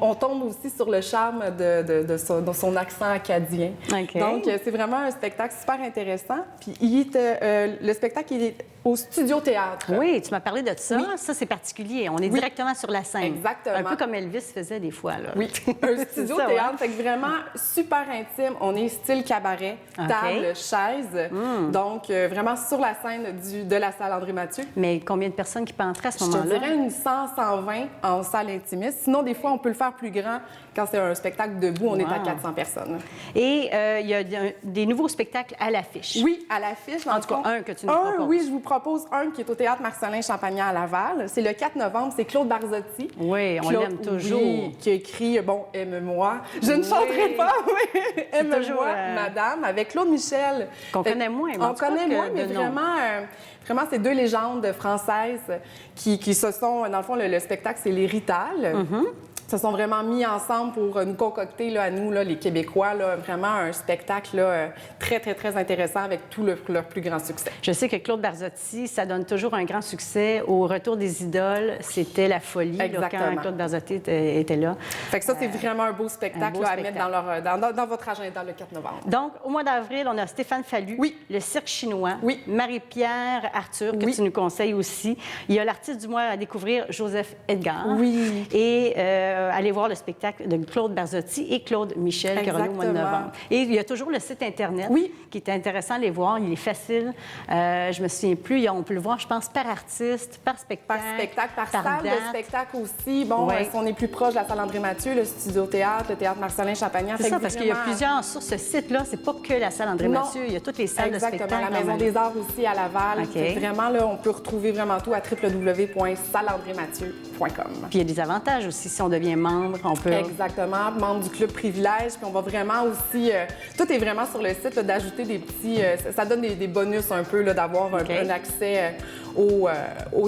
[SPEAKER 8] On tombe aussi sur le charme de son accent acadien.
[SPEAKER 5] OK.
[SPEAKER 8] Donc, c'est vraiment un spectacle super intéressant. Puis, le spectacle, il est au Studio Théâtre.
[SPEAKER 5] Oui, tu m'as parlé de ça.
[SPEAKER 8] Oui.
[SPEAKER 5] Ça, c'est particulier. On est directement sur la scène.
[SPEAKER 8] Exactement.
[SPEAKER 5] Un peu comme Elvis faisait des fois. Là.
[SPEAKER 8] Oui, un studio
[SPEAKER 5] C'est ça,
[SPEAKER 8] théâtre,
[SPEAKER 5] ouais.
[SPEAKER 8] fait que vraiment super intime. On est style cabaret,
[SPEAKER 5] OK.
[SPEAKER 8] table, chaise. Donc, vraiment sur la scène de la salle André-Mathieu.
[SPEAKER 5] Mais combien de personnes qui peuvent entrer à ce
[SPEAKER 8] Je te
[SPEAKER 5] moment-là?
[SPEAKER 8] dirais une 100-120 en salle intimiste. Sinon, des fois, on peut le faire plus grand. Quand c'est un spectacle debout, on est à 400 personnes.
[SPEAKER 5] Et il y a des nouveaux spectacles à l'affiche.
[SPEAKER 8] Oui, à l'affiche.
[SPEAKER 5] En tout cas, un que tu nous proposes.
[SPEAKER 8] Oui, je vous propose un qui est au Théâtre Marcelin Champagnat à Laval. C'est le 4 novembre. C'est Claude Barzotti.
[SPEAKER 5] Oui, on l'aime toujours.
[SPEAKER 8] Oui, qui a écrit, bon, Aime-moi. Je ne chanterai pas, mais Aime-moi,
[SPEAKER 5] toujours,
[SPEAKER 8] madame, avec Claude Michel.
[SPEAKER 5] Qu'on connaît moins. Mais en
[SPEAKER 8] On
[SPEAKER 5] tout cas
[SPEAKER 8] connaît
[SPEAKER 5] que
[SPEAKER 8] moins, mais
[SPEAKER 5] de nom.
[SPEAKER 8] vraiment, c'est deux légendes françaises qui se sont... Dans le fond, le spectacle, c'est Les Ritales. Se sont vraiment mis ensemble pour nous concocter, là, à nous, là, les Québécois, là, vraiment un spectacle là, très, très, très intéressant avec tout leur plus grand succès.
[SPEAKER 5] Je sais que Claude Barzotti, ça donne toujours un grand succès. Au Retour des idoles, c'était la folie là,
[SPEAKER 8] Exactement.
[SPEAKER 5] quand Claude Barzotti était là.
[SPEAKER 8] Fait que ça, c'est vraiment un beau spectacle, là, à mettre dans votre agenda le 4 novembre.
[SPEAKER 5] Donc, au mois d'avril, on a Stéphane Fallu,
[SPEAKER 8] Oui.
[SPEAKER 5] le Cirque chinois,
[SPEAKER 8] Oui.
[SPEAKER 5] Marie-Pierre Arthur, que
[SPEAKER 8] Oui.
[SPEAKER 5] tu nous conseilles aussi. Il y a l'artiste du mois à découvrir, Joseph Edgar.
[SPEAKER 8] Oui.
[SPEAKER 5] Et aller voir le spectacle de Claude Barzotti et Claude Michel qui aura lieu au mois de
[SPEAKER 8] Exactement.
[SPEAKER 5] novembre. Et il y a toujours le site Internet
[SPEAKER 8] Oui.
[SPEAKER 5] qui est intéressant à aller voir. Il est facile. Je me souviens plus. On peut le voir, je pense, par artiste, par spectacle.
[SPEAKER 8] Par spectacle, par salle
[SPEAKER 5] date.
[SPEAKER 8] de spectacle aussi. Bon,
[SPEAKER 5] Ouais.
[SPEAKER 8] si on est plus proche de la salle André-Mathieu, le Studio Théâtre, le Théâtre Marcelin Champagnat.
[SPEAKER 5] C'est ça, parce qu'il y a plusieurs sur ce site-là. C'est pas que la salle André-Mathieu. Il y a toutes les salles de spectacle.
[SPEAKER 8] Exactement. La Maison des Arts aussi à Laval.
[SPEAKER 5] OK.
[SPEAKER 8] Fait que vraiment, là, on peut retrouver vraiment tout à www.salandrémathieu.com.
[SPEAKER 5] Puis il y a des avantages aussi. Si on devient membre, on peut...
[SPEAKER 8] Exactement, membre du Club Privilège. Puis on va vraiment aussi... tout est vraiment sur le site, là, d'ajouter des petits... ça donne des bonus un peu, là, d'avoir
[SPEAKER 5] OK.
[SPEAKER 8] un accès aux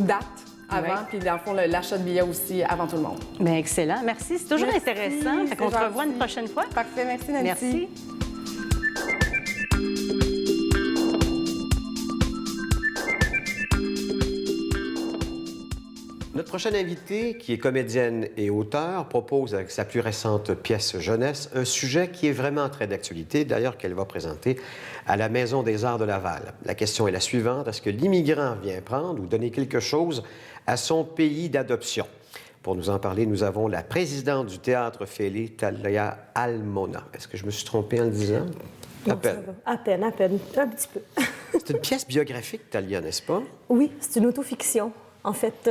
[SPEAKER 8] dates avant.
[SPEAKER 5] Ouais.
[SPEAKER 8] Puis dans le fond, l'achat de billets aussi avant tout le monde.
[SPEAKER 5] Bien, excellent. Merci. C'est toujours
[SPEAKER 8] Merci,
[SPEAKER 5] intéressant. Fait qu'on
[SPEAKER 8] c'est
[SPEAKER 5] se revoit
[SPEAKER 8] gentil.
[SPEAKER 5] une prochaine fois.
[SPEAKER 8] Parfait, merci Nancy.
[SPEAKER 5] Merci.
[SPEAKER 1] Notre prochaine invitée, qui est comédienne et auteure, propose avec sa plus récente pièce jeunesse un sujet qui est vraiment très d'actualité, d'ailleurs qu'elle va présenter à la Maison des Arts de Laval. La question est la suivante: est-ce que l'immigrant vient prendre ou donner quelque chose à son pays d'adoption? Pour nous en parler, nous avons la présidente du Théâtre Félé, Talia Almona. Est-ce que je me suis trompé en le disant?
[SPEAKER 9] Non,
[SPEAKER 1] À peine.
[SPEAKER 9] ça va. À peine, un petit peu.
[SPEAKER 1] C'est une pièce biographique, Talia, n'est-ce pas?
[SPEAKER 9] Oui, c'est une autofiction. En fait,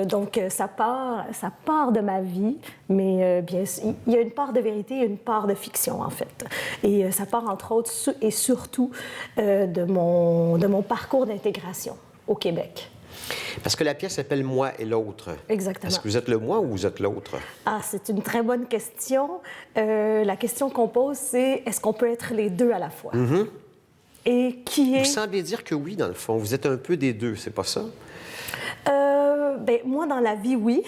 [SPEAKER 9] donc, ça part de ma vie, mais bien, il y a une part de vérité et une part de fiction, en fait. Et ça part, entre autres, et surtout, de mon parcours d'intégration au Québec.
[SPEAKER 1] Parce que la pièce s'appelle « Moi et l'autre ».
[SPEAKER 9] Exactement.
[SPEAKER 1] Est-ce que vous êtes le moi ou vous êtes l'autre?
[SPEAKER 9] Ah, c'est une très bonne question. La question qu'on pose, c'est est-ce qu'on peut être les deux à la fois? Et qui est...
[SPEAKER 1] Vous semblez dire que oui, dans le fond. Vous êtes un peu des deux, c'est pas ça?
[SPEAKER 9] Ben, moi, dans la vie, oui.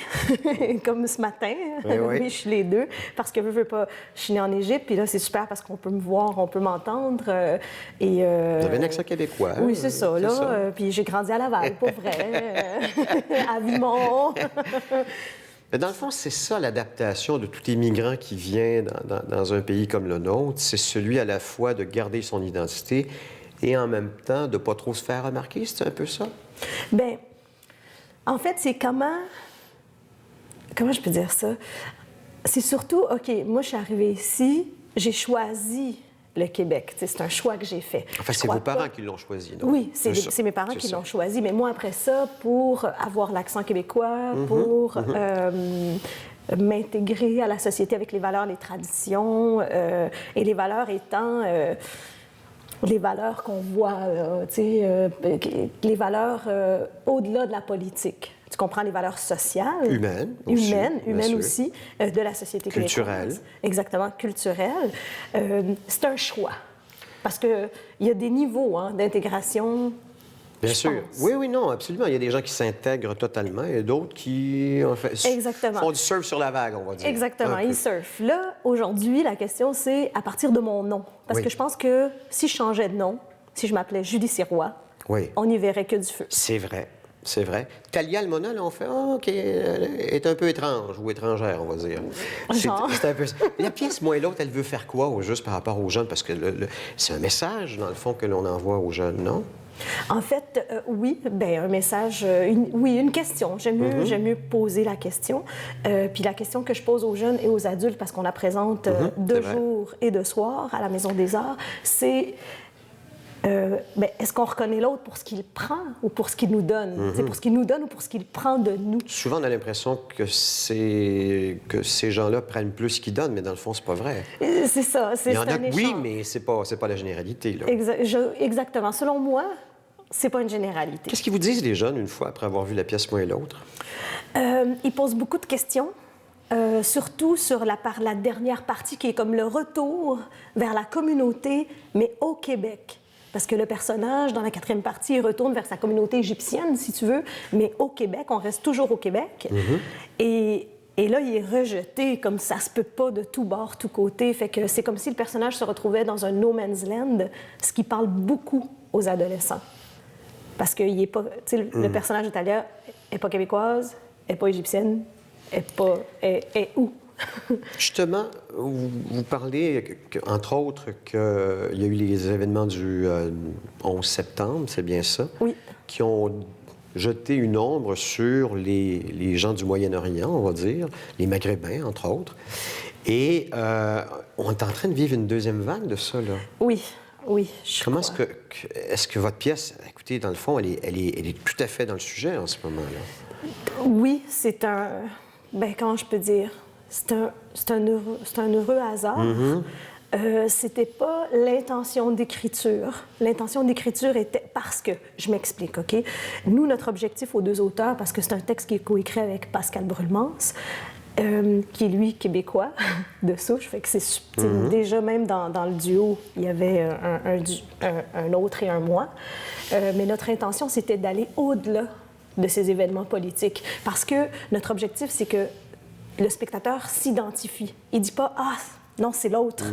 [SPEAKER 9] Comme ce matin.
[SPEAKER 1] Oui, oui.
[SPEAKER 9] Oui, je suis les deux. Parce que, veux pas, je suis née en Égypte, puis là, c'est super parce qu'on peut me voir, on peut m'entendre.
[SPEAKER 1] Vous avez un accent québécois.
[SPEAKER 9] Oui, c'est ça, là.
[SPEAKER 1] ça.
[SPEAKER 9] Puis j'ai grandi à Laval, pour vrai. À Vimont.
[SPEAKER 1] Mais dans le fond, c'est ça l'adaptation de tout immigrant qui vient dans un pays comme le nôtre. C'est celui à la fois de garder son identité et en même temps de ne pas trop se faire remarquer. C'est un peu ça?
[SPEAKER 9] Bien, en fait, c'est comment je peux dire ça? C'est surtout, OK, moi, je suis arrivée ici, j'ai choisi le Québec. Tu sais, c'est un choix que j'ai fait.
[SPEAKER 1] Enfin, c'est vos parents qui l'ont choisi, non?
[SPEAKER 9] Oui,
[SPEAKER 1] ça.
[SPEAKER 9] c'est mes parents
[SPEAKER 1] C'est
[SPEAKER 9] qui
[SPEAKER 1] ça.
[SPEAKER 9] l'ont choisi. Mais moi, après ça, pour avoir l'accent québécois, pour m'intégrer à la société avec les valeurs, les traditions, et les valeurs étant les valeurs qu'on voit, tu sais, les valeurs au-delà de la politique. Tu comprends les valeurs sociales.
[SPEAKER 1] Humaines aussi.
[SPEAKER 9] Humaines aussi, de la société
[SPEAKER 1] culturelle.
[SPEAKER 9] québécoise. Exactement, culturelle. C'est un choix. Parce qu'il y a des niveaux d'intégration.
[SPEAKER 1] Bien sûr. Oui, non, absolument. Il y a des gens qui s'intègrent totalement et d'autres qui, en fait, font du surf sur la vague, on va dire.
[SPEAKER 9] Exactement, ils surfent. Là, aujourd'hui, la question, c'est à partir de mon nom. Parce que je pense que si je changeais de nom, si je m'appelais Julie Sirois, on n'y verrait que du feu.
[SPEAKER 1] C'est vrai. C'est vrai. Talia Almona, là, on fait OK, elle est un peu étrange ou étrangère, on va dire. C'est un peu... La pièce, moi et l'autre, elle veut faire quoi, au juste par rapport aux jeunes? Parce que c'est un message, dans le fond, que l'on envoie aux jeunes, non?
[SPEAKER 9] En fait, oui, un message, une question. J'aime mieux poser la question. Puis la question que je pose aux jeunes et aux adultes, parce qu'on la présente de jour et de soir à la Maison des Arts, c'est... est-ce qu'on reconnaît l'autre pour ce qu'il prend ou pour ce qu'il nous donne? C'est pour ce qu'il nous donne ou pour ce qu'il prend de nous?
[SPEAKER 1] Souvent, on a l'impression que ces gens-là prennent plus qu'ils donnent, mais dans le fond, c'est pas vrai.
[SPEAKER 9] C'est ça.
[SPEAKER 1] Il y en a que oui, mais c'est pas la généralité, là.
[SPEAKER 9] Exactement. Selon moi, c'est pas une généralité.
[SPEAKER 1] Qu'est-ce qu'ils vous disent, les jeunes, une fois après avoir vu la pièce, moi et l'autre?
[SPEAKER 9] Ils posent beaucoup de questions. Surtout sur la dernière partie qui est comme le retour vers la communauté, mais au Québec. Parce que le personnage, dans la 4e partie, il retourne vers sa communauté égyptienne, si tu veux, mais au Québec, on reste toujours au Québec. Et là, il est rejeté comme ça se peut pas de tout bord, tout côté. Fait que c'est comme si le personnage se retrouvait dans un no man's land, ce qui parle beaucoup aux adolescents. Parce que le personnage de Talia n'est pas québécoise, n'est pas égyptienne, est où?
[SPEAKER 1] Justement, vous parlez, entre autres, qu'il y a eu les événements du 11 septembre, c'est bien ça?
[SPEAKER 9] Oui.
[SPEAKER 1] Qui ont jeté une ombre sur les gens du Moyen-Orient, on va dire, les Maghrébins, entre autres. Et on est en train de vivre une deuxième vague de ça, là.
[SPEAKER 9] Oui.
[SPEAKER 1] Comment est-ce que votre pièce, écoutez, dans le fond, elle est tout à fait dans le sujet en ce moment-là?
[SPEAKER 9] Oui, c'est un... comment je peux dire? C'est un heureux hasard. C'était pas l'intention d'écriture. L'intention d'écriture était parce que, je m'explique, OK? Nous, notre objectif aux 2 auteurs, parce que c'est un texte qui est coécrit avec Pascal Brulmans, qui est, lui, québécois de souche. Fait que c'est déjà, même dans le duo, il y avait un autre et un moi. Mais notre intention, c'était d'aller au-delà de ces événements politiques. Parce que notre objectif, c'est que le spectateur s'identifie. Il dit pas « Ah, non, c'est l'autre.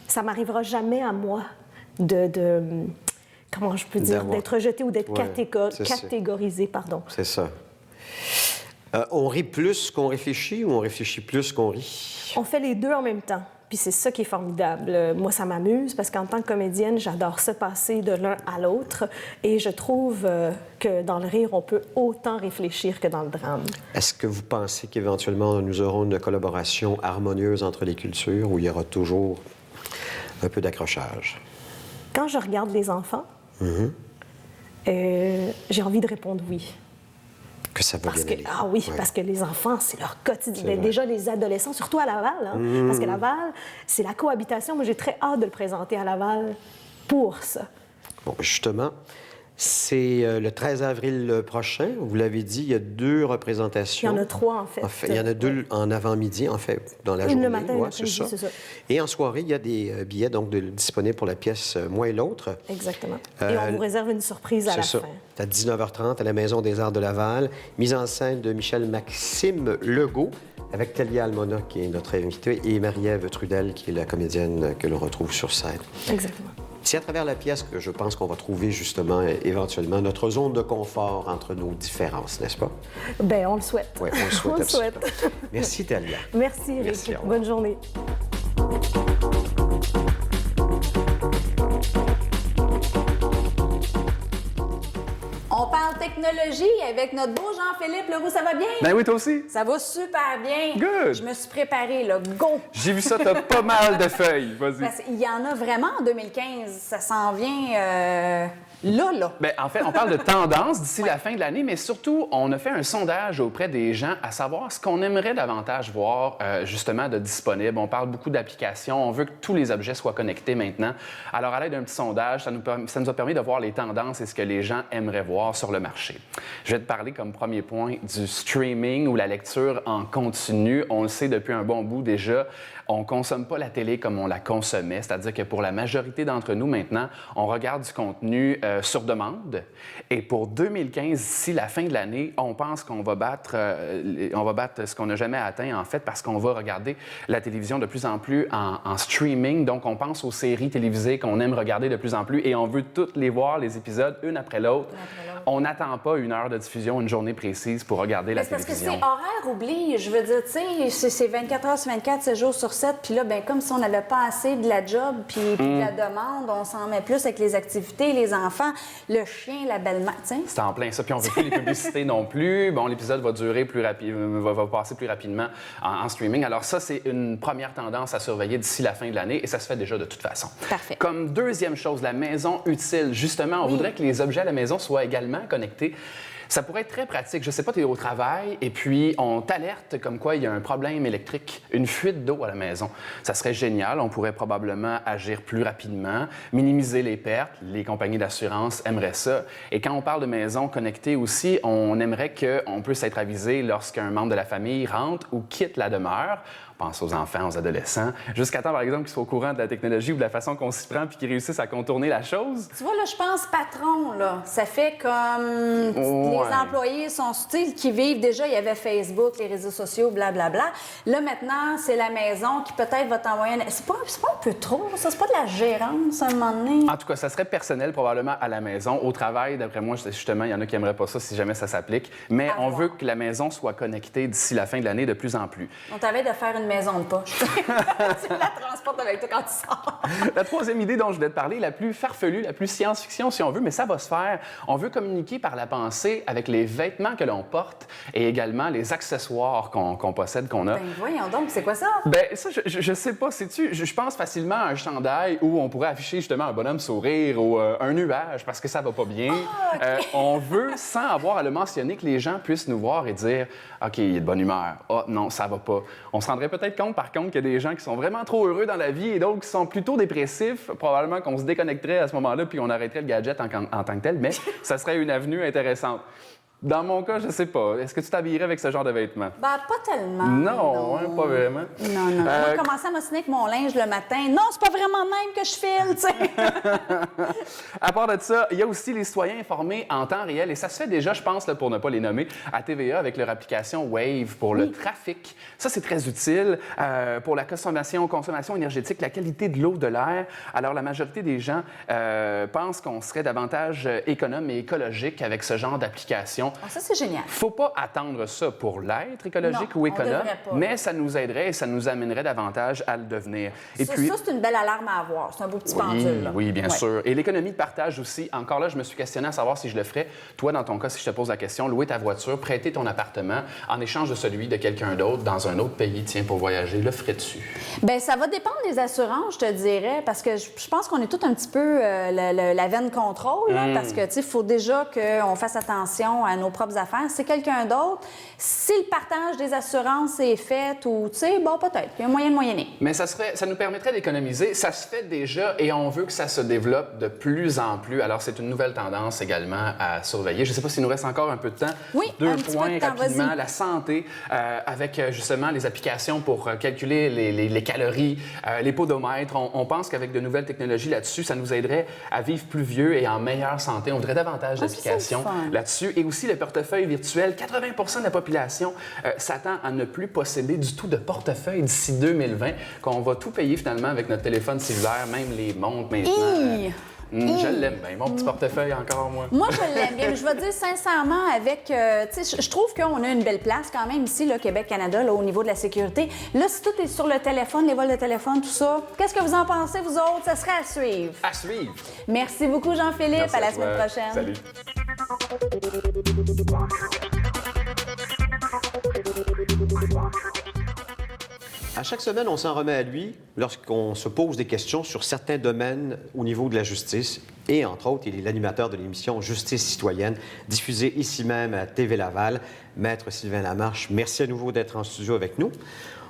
[SPEAKER 9] Ça m'arrivera jamais à moi comment je peux dire, d'être rejeté ou d'être catégorisé, pardon. »
[SPEAKER 1] C'est ça. On rit plus qu'on réfléchit ou on réfléchit plus qu'on rit?
[SPEAKER 9] On fait les deux en même temps. Puis c'est ça qui est formidable. Moi, ça m'amuse parce qu'en tant que comédienne, j'adore se passer de l'un à l'autre. Et je trouve que dans le rire, on peut autant réfléchir que dans le drame.
[SPEAKER 1] Est-ce que vous pensez qu'éventuellement, nous aurons une collaboration harmonieuse entre les cultures où il y aura toujours un peu d'accrochage?
[SPEAKER 9] Quand je regarde les enfants, j'ai envie de répondre oui.
[SPEAKER 1] Que ça va bien aller.
[SPEAKER 9] Ah oui, parce que les enfants, c'est leur quotidien. Déjà, les adolescents, surtout à Laval, parce que Laval, c'est la cohabitation. Moi, j'ai très hâte de le présenter à Laval pour ça.
[SPEAKER 1] Bon, justement, c'est le 13 avril prochain. Vous l'avez dit, il y a 2 représentations.
[SPEAKER 9] Il y en a 3, en fait.
[SPEAKER 1] Il y en a 2 en avant-midi, en fait, dans la journée.
[SPEAKER 9] Le matin, c'est ça.
[SPEAKER 1] Et en soirée, il y a des billets donc, disponibles pour la pièce Moi et l'autre.
[SPEAKER 9] Exactement. Et on vous réserve une surprise à la fin.
[SPEAKER 1] C'est à 19h30 à la Maison des Arts de Laval. Mise en scène de Michel-Maxime Legault, avec Talia Almona, qui est notre invitée, et Marie-Ève Trudel, qui est la comédienne que l'on retrouve sur scène.
[SPEAKER 9] Exactement.
[SPEAKER 1] C'est à travers la pièce que je pense qu'on va trouver justement, éventuellement, notre zone de confort entre nos différences, n'est-ce pas?
[SPEAKER 9] Bien, on le souhaite.
[SPEAKER 1] Oui, on le souhaite.
[SPEAKER 9] On le souhaite.
[SPEAKER 1] Merci, Talia.
[SPEAKER 9] Merci, Eric.
[SPEAKER 1] Merci,
[SPEAKER 9] bonne journée.
[SPEAKER 2] On parle technologie avec notre beau Jean-Philippe Leroux. Ça va bien?
[SPEAKER 10] Ben oui, toi aussi.
[SPEAKER 2] Ça va super bien.
[SPEAKER 10] Good.
[SPEAKER 2] Je me suis préparée, là. Go!
[SPEAKER 10] J'ai vu ça, t'as pas mal de feuilles. Vas-y.
[SPEAKER 2] Il y en a vraiment en 2015. Ça s'en vient Là.
[SPEAKER 10] Bien, en fait, on parle de tendance d'ici la fin de l'année, mais surtout, on a fait un sondage auprès des gens à savoir ce qu'on aimerait davantage voir, justement, de disponible. On parle beaucoup d'applications. On veut que tous les objets soient connectés maintenant. Alors, à l'aide d'un petit sondage, ça nous a permis de voir les tendances et ce que les gens aimeraient voir sur le marché. Je vais te parler comme premier point du streaming ou la lecture en continu. On le sait depuis un bon bout déjà. On ne consomme pas la télé comme on la consommait, c'est-à-dire que pour la majorité d'entre nous maintenant, on regarde du contenu sur demande. Et pour 2015, d'ici la fin de l'année, on pense qu'on va battre ce qu'on n'a jamais atteint, en fait, parce qu'on va regarder la télévision de plus en plus en streaming. Donc, on pense aux séries télévisées qu'on aime regarder de plus en plus et on veut toutes les voir, les épisodes, une après l'autre. On n'attend pas une heure de diffusion, une journée précise pour regarder la télévision.
[SPEAKER 2] Parce que c'est horaire oblige. Je veux dire, tu sais, c'est 24 heures sur 24, 7 jours sur 7. Puis là, bien, comme si on n'avait pas assez de la job puis de la demande, on s'en met plus avec les activités, les enfants, le chien, la belle-mère, tu sais.
[SPEAKER 10] C'est en plein ça. Puis on veut plus les publicités non plus. Bon, l'épisode va durer plus rapidement, va passer plus rapidement en streaming. Alors ça, c'est une première tendance à surveiller d'ici la fin de l'année et ça se fait déjà de toute façon.
[SPEAKER 2] Parfait.
[SPEAKER 10] Comme deuxième chose, la maison utile. Justement, on voudrait que les objets à la maison soient également connectés. Ça pourrait être très pratique. Je sais pas, tu es au travail et puis on t'alerte comme quoi il y a un problème électrique, une fuite d'eau à la maison. Ça serait génial. On pourrait probablement agir plus rapidement, minimiser les pertes. Les compagnies d'assurance aimeraient ça. Et quand on parle de maison connectée aussi, on aimerait qu'on puisse être avisé lorsqu'un membre de la famille rentre ou quitte la demeure. On pense aux enfants, aux adolescents, jusqu'à temps, par exemple, qu'ils soient au courant de la technologie ou de la façon qu'on s'y prend puis qu'ils réussissent à contourner la chose.
[SPEAKER 2] Tu vois, là, je pense patron, là. Ça fait comme les employés sont, tu sais, qui vivent déjà, il y avait Facebook, les réseaux sociaux, blablabla. Là, maintenant, c'est la maison qui peut-être va t'envoyer C'est pas un peu trop, ça? C'est pas de la gérance, à un moment donné?
[SPEAKER 10] En tout cas, ça serait personnel, probablement, à la maison. Au travail, d'après moi, justement, il y en a qui n'aimeraient pas ça si jamais ça s'applique. Mais on veut que la maison soit connectée d'ici la fin de l'année de plus en plus.
[SPEAKER 2] On t'avait de faire une maison de poche. Tu la transportes avec toi quand tu sors.
[SPEAKER 10] La troisième idée dont je voulais te parler, la plus farfelue, la plus science-fiction, si on veut, mais ça va se faire. On veut communiquer par la pensée avec les vêtements que l'on porte et également les accessoires qu'on possède, qu'on a.
[SPEAKER 2] Ben voyons donc, c'est quoi ça?
[SPEAKER 10] Ben ça, je sais pas. Sais-tu, je pense facilement à un chandail où on pourrait afficher justement un bonhomme sourire ou un nuage parce que ça va pas bien. On veut, sans avoir à le mentionner, que les gens puissent nous voir et dire « OK, il est de bonne humeur. Ah non, ça va pas. » On se rendrait peut-être compte, par contre, qu'il y a des gens qui sont vraiment trop heureux dans la vie et d'autres qui sont plutôt dépressifs. Probablement qu'on se déconnecterait à ce moment-là puis on arrêterait le gadget en tant que tel, mais ça serait une avenue intéressante. Dans mon cas, je sais pas. Est-ce que tu t'habillerais avec ce genre de vêtements?
[SPEAKER 2] Ben, pas tellement.
[SPEAKER 10] Non. Hein, pas vraiment.
[SPEAKER 2] Non. Moi, commencer à m'ostiner avec mon linge le matin. Non, c'est pas vraiment de même que je file, tu sais.
[SPEAKER 10] À part de ça, il y a aussi les citoyens informés en temps réel. Et ça se fait déjà, je pense, là, pour ne pas les nommer, à TVA avec leur application Wave pour le trafic. Ça, c'est très utile pour la consommation énergétique, la qualité de l'eau, de l'air. Alors, la majorité des gens pensent qu'on serait davantage économe et écologique avec ce genre d'application.
[SPEAKER 2] Ah, ça, c'est génial.
[SPEAKER 10] Faut pas attendre ça pour l'être écologique ou économe, mais ça nous aiderait et ça nous amènerait davantage à le devenir. Et
[SPEAKER 2] ça,
[SPEAKER 10] puis,
[SPEAKER 2] ça, c'est une belle alarme à avoir. C'est un beau petit pendule. Là.
[SPEAKER 10] Oui, bien sûr. Et l'économie de partage aussi. Encore là, je me suis questionné à savoir si je le ferais. Toi, dans ton cas, si je te pose la question, louer ta voiture, prêter ton appartement en échange de celui de quelqu'un d'autre dans un autre pays, tiens, pour voyager, le ferais-tu?
[SPEAKER 2] Bien, ça va dépendre des assurances, je te dirais, parce que je pense qu'on est tout un petit peu la veine contrôle, là, parce que, tu sais, il faut déjà qu'on fasse attention à nos propres affaires. C'est quelqu'un d'autre. Si le partage des assurances est fait ou, tu sais, bon, peut-être. Il y a un moyen de moyenner.
[SPEAKER 10] Mais ça nous permettrait d'économiser. Ça se fait déjà et on veut que ça se développe de plus en plus. Alors, c'est une nouvelle tendance également à surveiller. Je ne sais pas s'il nous reste encore un peu de temps.
[SPEAKER 2] Oui,
[SPEAKER 10] Deux
[SPEAKER 2] un petit
[SPEAKER 10] points
[SPEAKER 2] peu de temps,
[SPEAKER 10] rapidement.
[SPEAKER 2] vas-y.
[SPEAKER 10] La santé, avec justement les applications pour calculer les calories, les podomètres. On pense qu'avec de nouvelles technologies là-dessus, ça nous aiderait à vivre plus vieux et en meilleure santé. On voudrait davantage d'applications là-dessus. Et aussi le portefeuille virtuel. 80% de la population s'attend à ne plus posséder du tout de portefeuille d'ici 2020, qu'on va tout payer finalement avec notre téléphone cellulaire, même les montres maintenant. Je l'aime bien, mon petit portefeuille encore, moi.
[SPEAKER 2] Moi, je l'aime bien. Je vais dire sincèrement, avec, tu sais, je trouve qu'on a une belle place quand même ici, là, Québec, Canada, là, au niveau de la sécurité. Là, si tout est sur le téléphone, les vols de téléphone, tout ça, qu'est-ce que vous en pensez, vous autres? Ça serait à suivre.
[SPEAKER 10] À suivre.
[SPEAKER 2] Merci beaucoup, Jean-Philippe.
[SPEAKER 10] Merci
[SPEAKER 2] à la
[SPEAKER 10] toi.
[SPEAKER 2] semaine prochaine.
[SPEAKER 10] Salut.
[SPEAKER 1] À chaque semaine, on s'en remet à lui lorsqu'on se pose des questions sur certains domaines au niveau de la justice. Et entre autres, il est l'animateur de l'émission Justice citoyenne, diffusée ici même à TV Laval. Maître Sylvain Lamarche, merci à nouveau d'être en studio avec nous.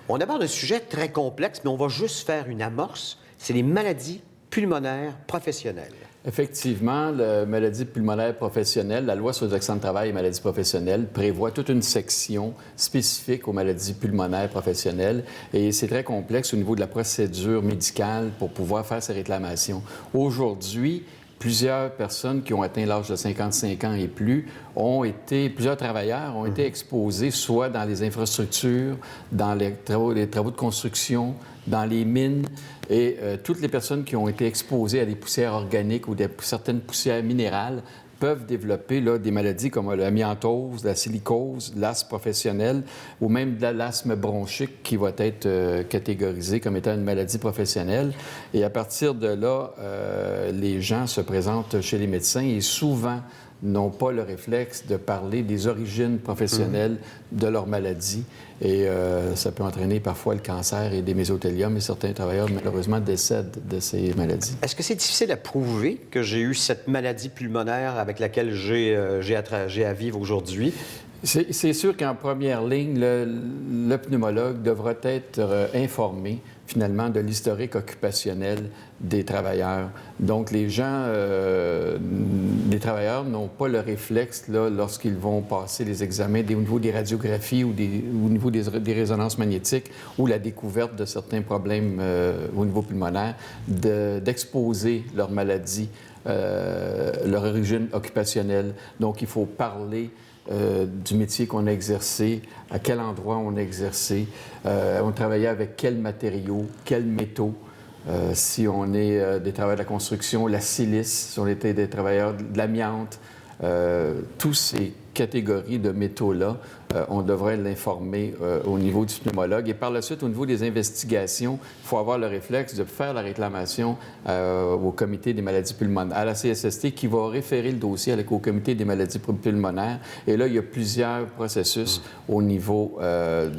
[SPEAKER 1] On aborde un sujet très complexe, mais on va juste faire une amorce. C'est les maladies pulmonaires professionnelles.
[SPEAKER 11] Effectivement, la maladie pulmonaire professionnelle, la loi sur les accidents de travail et maladies professionnelles prévoit toute une section spécifique aux maladies pulmonaires professionnelles et c'est très complexe au niveau de la procédure médicale pour pouvoir faire ces réclamations. Aujourd'hui, plusieurs personnes qui ont atteint l'âge de 55 ans et plus plusieurs travailleurs ont été exposés soit dans les infrastructures, dans les travaux de construction, dans les mines et toutes les personnes qui ont été exposées à des poussières organiques ou certaines poussières minérales peuvent développer des maladies comme l'amiantose, la silicose, l'asthme professionnel ou même de l'asthme bronchique qui va être catégorisé comme étant une maladie professionnelle. Et à partir de là, les gens se présentent chez les médecins et souvent n'ont pas le réflexe de parler des origines professionnelles de leur maladie. Et ça peut entraîner parfois le cancer et des mésothéliums et certains travailleurs, malheureusement, décèdent de ces maladies.
[SPEAKER 1] Est-ce que c'est difficile à prouver que j'ai eu cette maladie pulmonaire avec laquelle j'ai à vivre aujourd'hui?
[SPEAKER 11] C'est sûr qu'en première ligne, le pneumologue devra être informé finalement de l'historique occupationnel des travailleurs. Donc, les travailleurs n'ont pas le réflexe lorsqu'ils vont passer les examens au niveau des radiographies ou au niveau des résonances magnétiques ou la découverte de certains problèmes au niveau pulmonaire, d'exposer leur maladie, leur origine occupationnelle. Donc, il faut parler du métier qu'on a exercé, à quel endroit on a exercé, on travaillait avec quels matériaux, quels métaux. Si on est des travailleurs de la construction, la silice, si on était des travailleurs de l'amiante, tous ces catégories de métaux-là, on devrait l'informer au niveau du pneumologue. Et par la suite, au niveau des investigations, il faut avoir le réflexe de faire la réclamation au comité des maladies pulmonaires, à la CSST, qui va référer le dossier au comité des maladies pulmonaires. Et là, il y a plusieurs processus au niveau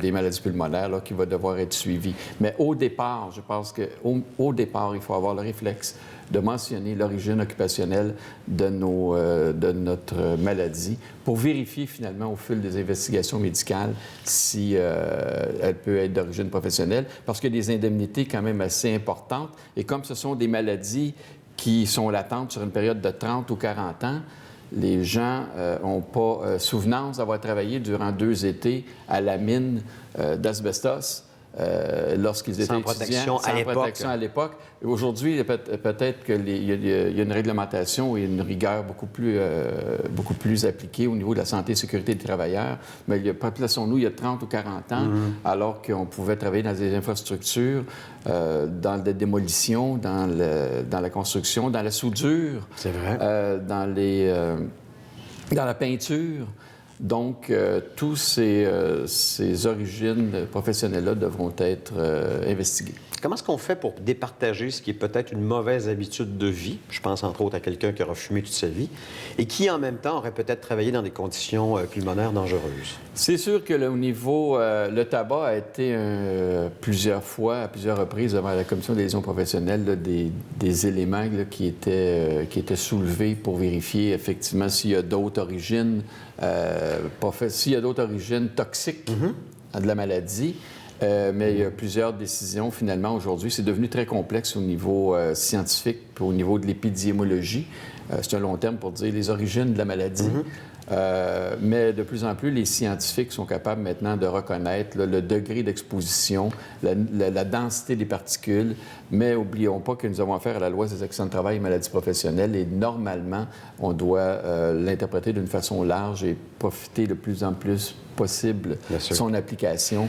[SPEAKER 11] des maladies pulmonaires qui vont devoir être suivis. Mais au départ, je pense qu'au départ, il faut avoir le réflexe de mentionner l'origine occupationnelle de notre maladie pour vérifier finalement au fil des investigations médicales si elle peut être d'origine professionnelle, parce qu'il y a des indemnités quand même assez importantes. Et comme ce sont des maladies qui sont latentes sur une période de 30 ou 40 ans, les gens n'ont pas souvenance d'avoir travaillé durant 2 étés à la mine d'asbestos. Lorsqu'ils étaient étudiants, sans protection à l'époque. Aujourd'hui, peut-être qu'il y a une réglementation et une rigueur beaucoup plus appliquée au niveau de la santé et sécurité des travailleurs. Mais rappelons-nous, il y a 30 ou 40 ans, alors qu'on pouvait travailler dans des infrastructures, dans la démolition, dans la construction, dans la soudure, dans la peinture. Donc, tous ces origines professionnelles-là devront être investiguées.
[SPEAKER 1] Comment est-ce qu'on fait pour départager ce qui est peut-être une mauvaise habitude de vie? Je pense entre autres à quelqu'un qui aura fumé toute sa vie et qui, en même temps, aurait peut-être travaillé dans des conditions pulmonaires dangereuses.
[SPEAKER 11] C'est sûr que au niveau... le tabac a été plusieurs fois, à plusieurs reprises, devant la Commission des lésions professionnelles, des éléments qui étaient soulevés pour vérifier effectivement s'il y a d'autres origines, s'il y a d'autres origines toxiques de la maladie. Mais il y a plusieurs décisions, finalement, aujourd'hui. C'est devenu très complexe au niveau scientifique puis au niveau de l'épidémiologie. C'est un long terme pour dire les origines de la maladie. Mais de plus en plus, les scientifiques sont capables maintenant de reconnaître le degré d'exposition, la densité des particules. Mais n'oublions pas que nous avons affaire à la loi des accidents de travail et maladies professionnelles et normalement, on doit l'interpréter d'une façon large et profiter le plus en plus possible de son application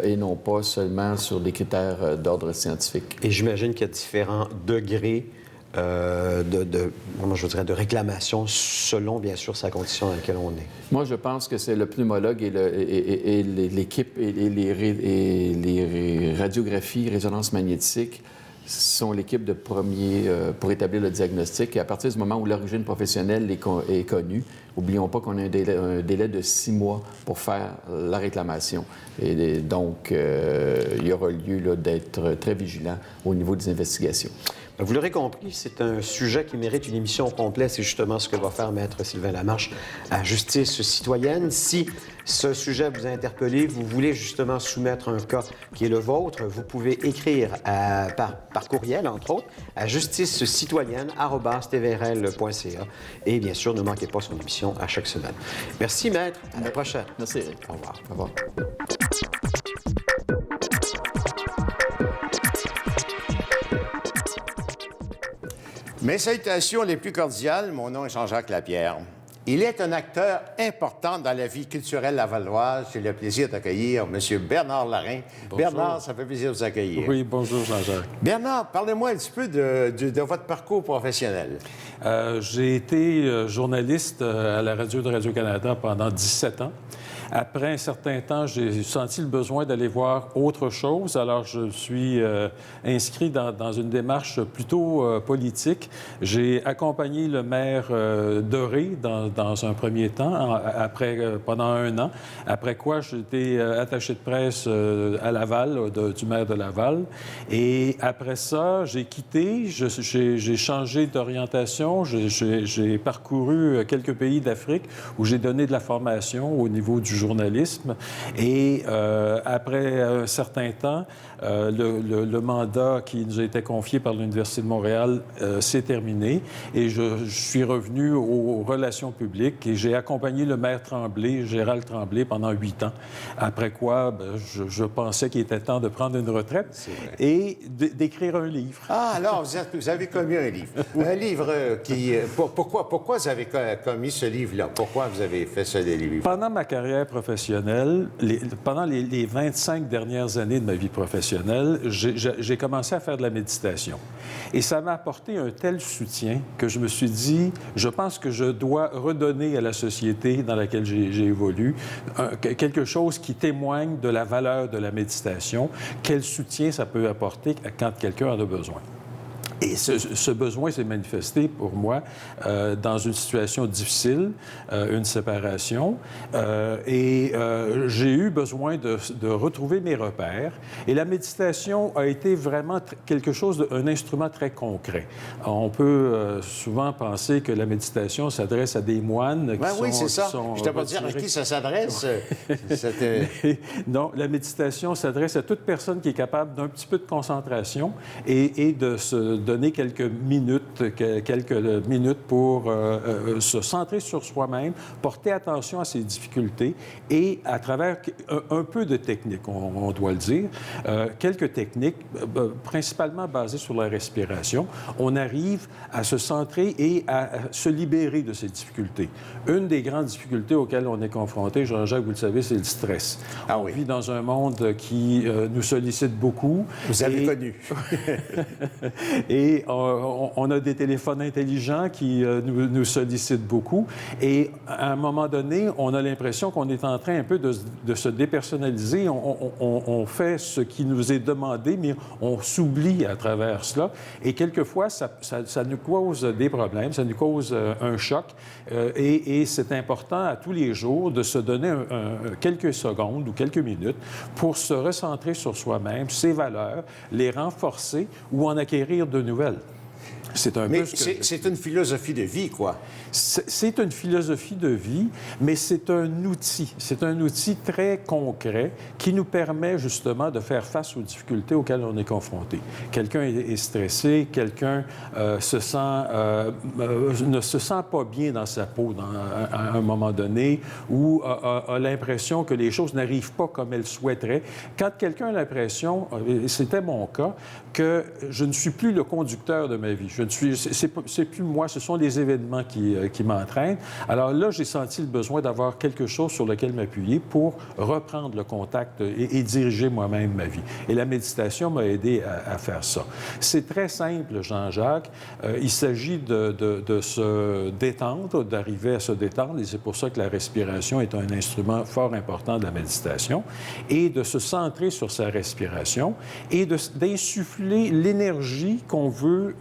[SPEAKER 11] et non pas seulement sur des critères d'ordre scientifique.
[SPEAKER 1] Et j'imagine qu'il y a différents degrés de réclamation selon, bien sûr, sa condition dans laquelle on est.
[SPEAKER 11] Moi, je pense que c'est le pneumologue et l'équipe et les radiographies, résonances magnétiques sont l'équipe de premier pour établir le diagnostic. Et à partir du moment où l'origine professionnelle est connue, N'oublions pas qu'on a un délai de 6 mois pour faire la réclamation. Et donc, il y aura lieu là, d'être très vigilant au niveau des investigations.
[SPEAKER 1] Vous l'aurez compris, c'est un sujet qui mérite une émission complète. C'est justement ce que va faire Maître Sylvain Lamarche à Justice citoyenne. Si ce sujet vous a interpellé, vous voulez justement soumettre un cas qui est le vôtre, vous pouvez écrire par courriel, entre autres, à justicecitoyenne@tvrl.ca. Et bien sûr, ne manquez pas son émission à chaque semaine. Merci, Maître. À la prochaine.
[SPEAKER 11] Merci, Eric.
[SPEAKER 1] Au revoir.
[SPEAKER 11] Au revoir.
[SPEAKER 12] Mes salutations les plus cordiales, mon nom est Jean-Jacques Lapierre. Il est un acteur important dans la vie culturelle lavalloise. J'ai le plaisir d'accueillir M. Bernard Larin.
[SPEAKER 13] Bonjour.
[SPEAKER 12] Bernard, ça fait plaisir de vous accueillir.
[SPEAKER 13] Oui, bonjour Jean-Jacques.
[SPEAKER 12] Bernard, parlez-moi un petit peu de votre parcours professionnel.
[SPEAKER 13] J'ai été journaliste à la radio de Radio-Canada pendant 17 ans. Après un certain temps, j'ai senti le besoin d'aller voir autre chose. Alors, je suis inscrit dans une démarche plutôt politique. J'ai accompagné le maire Doré dans un premier temps, pendant 1 an. Après quoi, j'étais attaché de presse à Laval, du maire de Laval. Et après ça, j'ai quitté, j'ai changé d'orientation. J'ai parcouru quelques pays d'Afrique où j'ai donné de la formation au niveau du journalisme. Et après un certain temps, le mandat qui nous a été confié par l'Université de Montréal s'est terminé et je suis revenu aux relations publiques et j'ai accompagné le maire Tremblay, Gérald Tremblay, pendant 8 ans. Après quoi, je pensais qu'il était temps de prendre une retraite et d'écrire un livre.
[SPEAKER 12] Ah, alors, vous avez commis un livre. Un livre qui... Pourquoi vous avez commis ce livre-là? Pourquoi vous avez fait ce livre?
[SPEAKER 13] Pendant ma carrière professionnelle, pendant les 25 dernières années de ma vie professionnelle, j'ai commencé à faire de la méditation. Et ça m'a apporté un tel soutien que je me suis dit, je pense que je dois redonner à la société dans laquelle j'ai évolué quelque chose qui témoigne de la valeur de la méditation, quel soutien ça peut apporter quand quelqu'un en a besoin. Et ce besoin s'est manifesté pour moi dans une situation difficile, une séparation, et j'ai eu besoin de retrouver mes repères. Et la méditation a été vraiment quelque chose, un instrument très concret. On peut souvent penser que la méditation s'adresse à des moines qui
[SPEAKER 12] oui, c'est ça.
[SPEAKER 13] sont
[SPEAKER 12] Je ne t'ai pas dire à qui ça s'adresse.
[SPEAKER 13] Non, la méditation s'adresse à toute personne qui est capable d'un petit peu de concentration et de se donner quelques minutes pour se centrer sur soi-même, porter attention à ses difficultés et à travers un peu de techniques, on doit le dire, quelques techniques principalement basées sur la respiration, on arrive à se centrer et à se libérer de ces difficultés. Une des grandes difficultés auxquelles on est confronté, Jean-Jacques, vous le savez, c'est le stress.
[SPEAKER 12] Ah
[SPEAKER 13] on
[SPEAKER 12] oui.
[SPEAKER 13] vit dans un monde qui nous sollicite beaucoup.
[SPEAKER 12] Vous avez connu.
[SPEAKER 13] Et on a des téléphones intelligents qui nous sollicitent beaucoup. Et à un moment donné, on a l'impression qu'on est en train un peu de se dépersonnaliser. On fait ce qui nous est demandé, mais on s'oublie à travers cela. Et quelquefois, ça nous cause des problèmes, ça nous cause un choc. Et c'est important à tous les jours de se donner quelques secondes ou quelques minutes pour se recentrer sur soi-même, ses valeurs, les renforcer ou en acquérir de nouvelles. C'est un peu ce que
[SPEAKER 12] c'est une philosophie de vie, quoi.
[SPEAKER 13] C'est une philosophie de vie, mais c'est un outil. C'est un outil très concret qui nous permet justement de faire face aux difficultés auxquelles on est confronté. Quelqu'un est stressé, quelqu'un ne se sent pas bien dans sa peau à un moment donné ou a l'impression que les choses n'arrivent pas comme elle souhaiterait. Quand quelqu'un a l'impression, et c'était mon cas, que je ne suis plus le conducteur de ma vie. C'est plus moi, ce sont les événements qui m'entraînent. Alors là, j'ai senti le besoin d'avoir quelque chose sur lequel m'appuyer pour reprendre le contact et diriger moi-même ma vie. Et la méditation m'a aidé à faire ça. C'est très simple, Jean-Jacques. Il s'agit de se détendre, d'arriver à se détendre, et c'est pour ça que la respiration est un instrument fort important de la méditation, et de se centrer sur sa respiration et d'insuffler l'énergie qu'on veut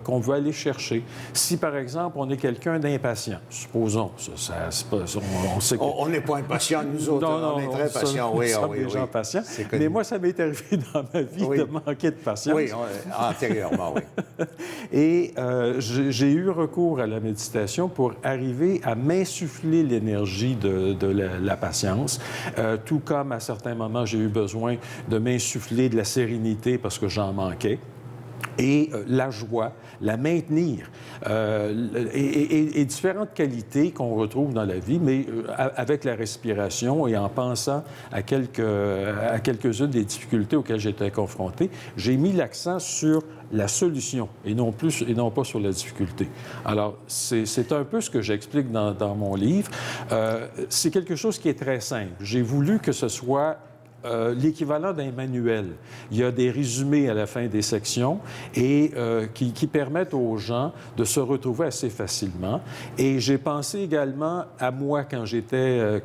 [SPEAKER 13] qu'on veut aller chercher. Si, par exemple, on est quelqu'un d'impatient, supposons, on sait que...
[SPEAKER 12] On n'est pas impatients, nous autres.
[SPEAKER 13] Non,
[SPEAKER 12] on est très patients, oui.
[SPEAKER 13] Nous sommes des gens patients. Mais moi, ça m'est arrivé dans ma vie de manquer de patience.
[SPEAKER 12] Oui, antérieurement, oui.
[SPEAKER 13] Et j'ai eu recours à la méditation pour arriver à m'insuffler l'énergie de la patience, tout comme à certains moments, j'ai eu besoin de m'insuffler de la sérénité parce que j'en manquais. Et la joie, la maintenir, et différentes qualités qu'on retrouve dans la vie, mais avec la respiration et en pensant à quelques-unes des difficultés auxquelles j'étais confronté, j'ai mis l'accent sur la solution et non pas sur la difficulté. Alors, c'est un peu ce que j'explique dans mon livre. C'est quelque chose qui est très simple. J'ai voulu que ce soit l'équivalent d'un manuel. Il y a des résumés à la fin des sections et qui permettent aux gens de se retrouver assez facilement. Et j'ai pensé également à moi quand j'étais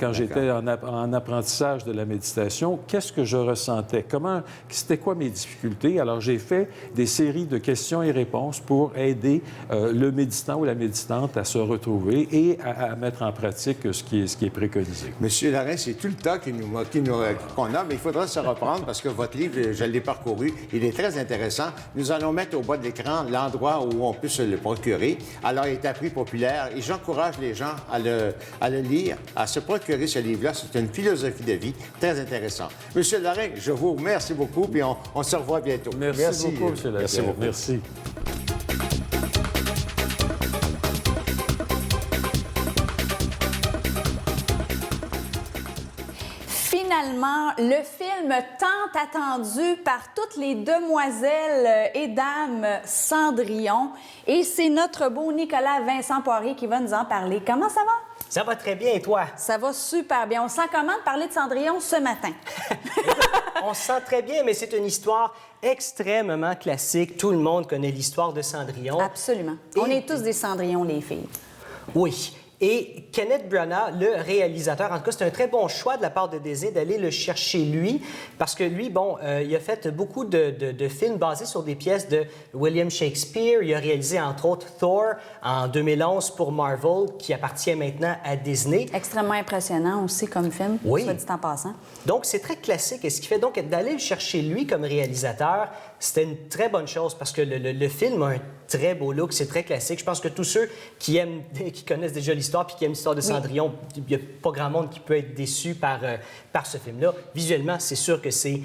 [SPEAKER 13] en apprentissage de la méditation. Qu'est-ce que je ressentais? C'était quoi mes difficultés? Alors, j'ai fait des séries de questions et réponses pour aider le méditant ou la méditante à se retrouver et à mettre en pratique ce qui est préconisé.
[SPEAKER 12] Monsieur Larrain, c'est tout le temps qu'on a, mais il faudra se reprendre parce que votre livre, je l'ai parcouru, il est très intéressant. Nous allons mettre au bas de l'écran l'endroit où on peut se le procurer. Alors, il est à prix populaire et j'encourage les gens à le lire, à se procurer ce livre-là. C'est une philosophie de vie très intéressante. Monsieur Larrain, je vous remercie beaucoup puis on se revoit bientôt.
[SPEAKER 13] Merci beaucoup, M. Lapierre.
[SPEAKER 12] Merci beaucoup.
[SPEAKER 13] Merci.
[SPEAKER 2] Finalement, le film tant attendu par toutes les demoiselles et dames Cendrillon. Et c'est notre beau Nicolas Vincent Poirier qui va nous en parler. Comment ça va?
[SPEAKER 14] Ça va très bien, et toi?
[SPEAKER 2] Ça va super bien. On se sent comment de parler de Cendrillon ce matin?
[SPEAKER 14] On se sent très bien, mais c'est une histoire extrêmement classique. Tout le monde connaît l'histoire de Cendrillon.
[SPEAKER 2] Absolument. On est tous des Cendrillons, les filles.
[SPEAKER 14] Oui. Et Kenneth Branagh, le réalisateur, en tout cas, c'est un très bon choix de la part de Disney d'aller le chercher lui, parce que lui, il a fait beaucoup de films basés sur des pièces de William Shakespeare. Il a réalisé, entre autres, Thor en 2011 pour Marvel, qui appartient maintenant à Disney.
[SPEAKER 2] Extrêmement impressionnant aussi comme film, soit dit en passant.
[SPEAKER 14] Donc, c'est très classique. Et ce qui fait donc d'aller le chercher lui comme réalisateur, c'était une très bonne chose, parce que le film a un très beau look, c'est très classique. Je pense que tous ceux qui connaissent déjà l'histoire puis qui aiment l'histoire de Cendrillon, il n'y a pas grand monde qui peut être déçu par ce film-là. Visuellement, c'est sûr que c'est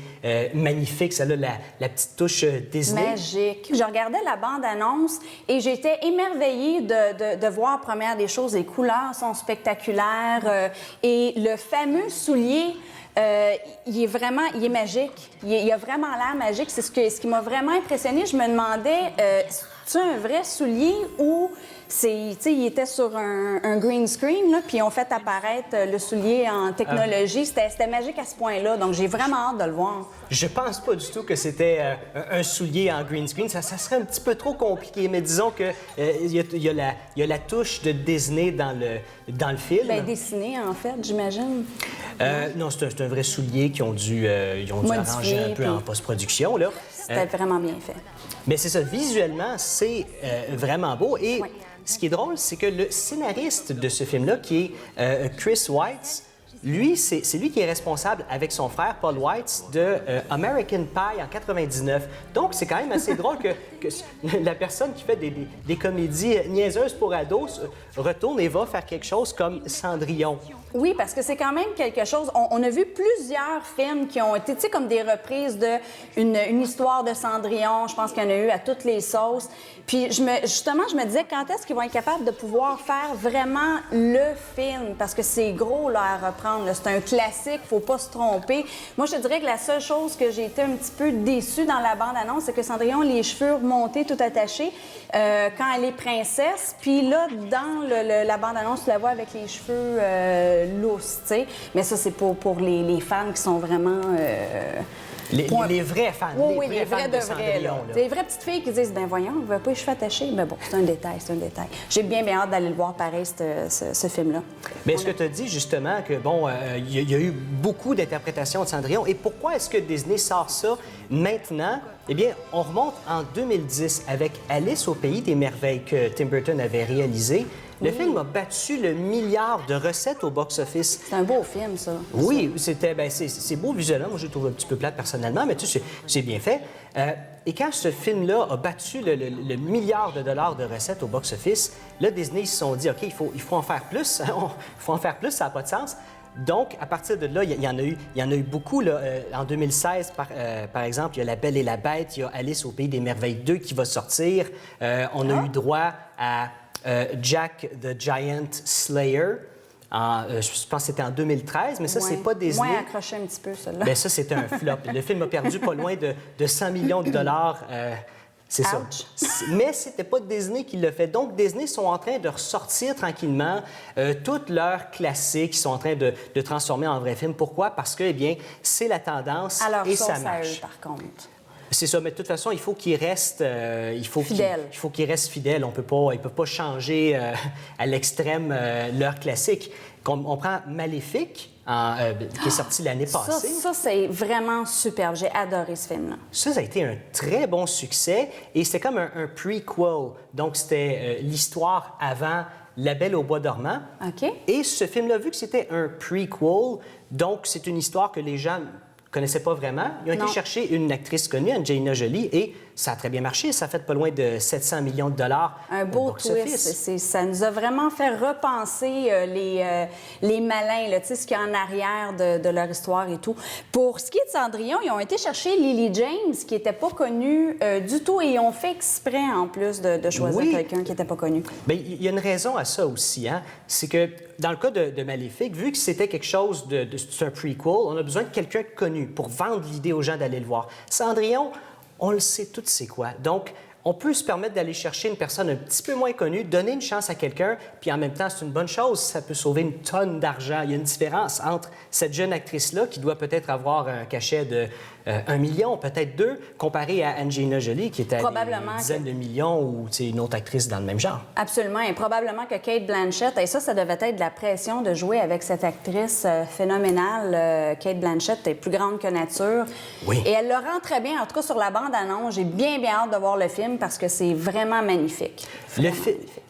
[SPEAKER 14] magnifique. Ça a la petite touche Disney.
[SPEAKER 2] Magique. Je regardais la bande-annonce et j'étais émerveillée de voir, première des choses, les couleurs sont spectaculaires et le fameux soulier... il est magique. Il a vraiment l'air magique. C'est ce qui m'a vraiment impressionnée. Je me demandais, c'est un vrai soulier ou il était sur un green screen, là, puis on fait apparaître le soulier en technologie. C'était magique à ce point-là. Donc, j'ai vraiment hâte de le voir.
[SPEAKER 14] Je pense pas du tout que c'était un soulier en green screen. Ça serait un petit peu trop compliqué, mais disons que il y a la touche de Disney dans le film.
[SPEAKER 2] Bien dessiné, en fait, j'imagine.
[SPEAKER 14] Non, c'est un vrai soulier qu'ils ont dû arranger un peu en post-production, là.
[SPEAKER 2] C'était vraiment bien fait.
[SPEAKER 14] Mais c'est ça, visuellement, c'est vraiment beau. Et ce qui est drôle, c'est que le scénariste de ce film-là, qui est Chris Weitz, lui, c'est lui qui est responsable, avec son frère Paul Weitz, de American Pie en 99. Donc, c'est quand même assez drôle que la personne qui fait des comédies niaiseuses pour ados retourne et va faire quelque chose comme Cendrillon.
[SPEAKER 2] Oui, parce que c'est quand même quelque chose... On a vu plusieurs films qui ont été, tu sais, comme des reprises d'une histoire de Cendrillon. Je pense qu'il y en a eu à toutes les sauces. Puis, justement, je me disais, quand est-ce qu'ils vont être capables de pouvoir faire vraiment le film? Parce que c'est gros, là, à reprendre. C'est un classique, faut pas se tromper. Moi, je te dirais que la seule chose que j'ai été un petit peu déçue dans la bande-annonce, c'est que Cendrillon a les cheveux remontés, tout attachés, quand elle est princesse. Puis là, dans la bande-annonce, tu la vois avec les cheveux lousses, tu sais. Mais ça, c'est pour les fans qui sont vraiment
[SPEAKER 14] Les vrais fans.
[SPEAKER 2] Oui, les vrais
[SPEAKER 14] fans
[SPEAKER 2] de vrais.
[SPEAKER 14] Cendrillon, là.
[SPEAKER 2] Les vraies petites filles qui disent, ben voyons, on ne veut pas les cheveux attachés. Mais bon, c'est un détail. J'ai bien hâte d'aller le voir pareil, ce film-là.
[SPEAKER 14] Mais est-ce que tu as dit justement que, bon, il y a eu beaucoup d'interprétations de Cendrillon. Et pourquoi est-ce que Disney sort ça maintenant? Eh bien, on remonte en 2010 avec Alice au Pays des Merveilles que Tim Burton avait réalisé. Le film a battu le milliard de recettes au box-office.
[SPEAKER 2] C'est un beau film, ça.
[SPEAKER 14] Oui, c'est beau visuellement. Moi, je le trouve un petit peu plate personnellement, mais tu sais, c'est bien fait. Et quand ce film-là a battu le milliard de dollars de recettes au box-office, là, Disney, ils se sont dit, OK, il faut en faire plus. Il faut en faire plus, ça n'a pas de sens. Donc, à partir de là, il y en a eu beaucoup. Là. En 2016, par exemple, il y a La Belle et la Bête, il y a Alice au Pays des Merveilles 2 qui va sortir. On a eu droit à Jack the Giant Slayer. Je pense que c'était en 2013, mais ça, c'est pas Disney.
[SPEAKER 2] Moins accroché un petit peu, celle-là.
[SPEAKER 14] Bien, ça, c'était un flop. Le film a perdu pas loin de 100 millions de dollars. C'est ça. Mais c'était pas Disney qui l'a fait. Donc, Disney sont en train de ressortir tranquillement toutes leurs classiques. Ils sont en train de transformer en vrais films. Pourquoi? Parce que, eh bien, c'est la tendance et ça marche.
[SPEAKER 2] Par contre.
[SPEAKER 14] C'est ça, mais de toute façon, il faut qu'il reste fidèle. Il faut qu'il reste fidèle. Ils ne peuvent pas changer à l'extrême leur classique. On prend Maléfique, qui est sorti l'année passée.
[SPEAKER 2] Ça, c'est vraiment superbe. J'ai adoré ce film-là.
[SPEAKER 14] Ça a été un très bon succès et c'était comme un prequel. Donc, c'était l'histoire avant La Belle au bois dormant.
[SPEAKER 2] OK.
[SPEAKER 14] Et ce film-là, vu que c'était un prequel, donc c'est une histoire que les gens connaissaient pas vraiment. Ils ont été chercher une actrice connue, Angelina Jolie, et ça a très bien marché. Ça a fait pas loin de 700 millions de dollars.
[SPEAKER 2] Un beau twist. Ça nous a vraiment fait repenser les malins, là, tu sais, ce qu'il y a en arrière de leur histoire et tout. Pour ce qui est de Cendrillon, ils ont été chercher Lily James, qui n'était pas connue du tout, et ils ont fait exprès, en plus, de choisir quelqu'un qui n'était pas connu.
[SPEAKER 14] Bien, il y a une raison à ça aussi, hein? C'est que dans le cas de Maléfique, vu que c'était quelque chose c'est un prequel, on a besoin de quelqu'un de connu pour vendre l'idée aux gens d'aller le voir. Cendrillon, on le sait tout, c'est quoi. Donc, on peut se permettre d'aller chercher une personne un petit peu moins connue, donner une chance à quelqu'un, puis en même temps, c'est une bonne chose. Ça peut sauver une tonne d'argent. Il y a une différence entre cette jeune actrice-là, qui doit peut-être avoir un cachet de 1 million, peut-être 2, comparé à Angelina Jolie, qui était à des dizaines de millions, ou une autre actrice dans le même genre.
[SPEAKER 2] Absolument. Et probablement que Cate Blanchett, et ça devait être de la pression de jouer avec cette actrice phénoménale. Cate Blanchett est plus grande que nature.
[SPEAKER 14] Oui.
[SPEAKER 2] Et elle le rend très bien. En tout cas, sur la bande-annonce, j'ai bien hâte de voir le film parce que c'est vraiment magnifique.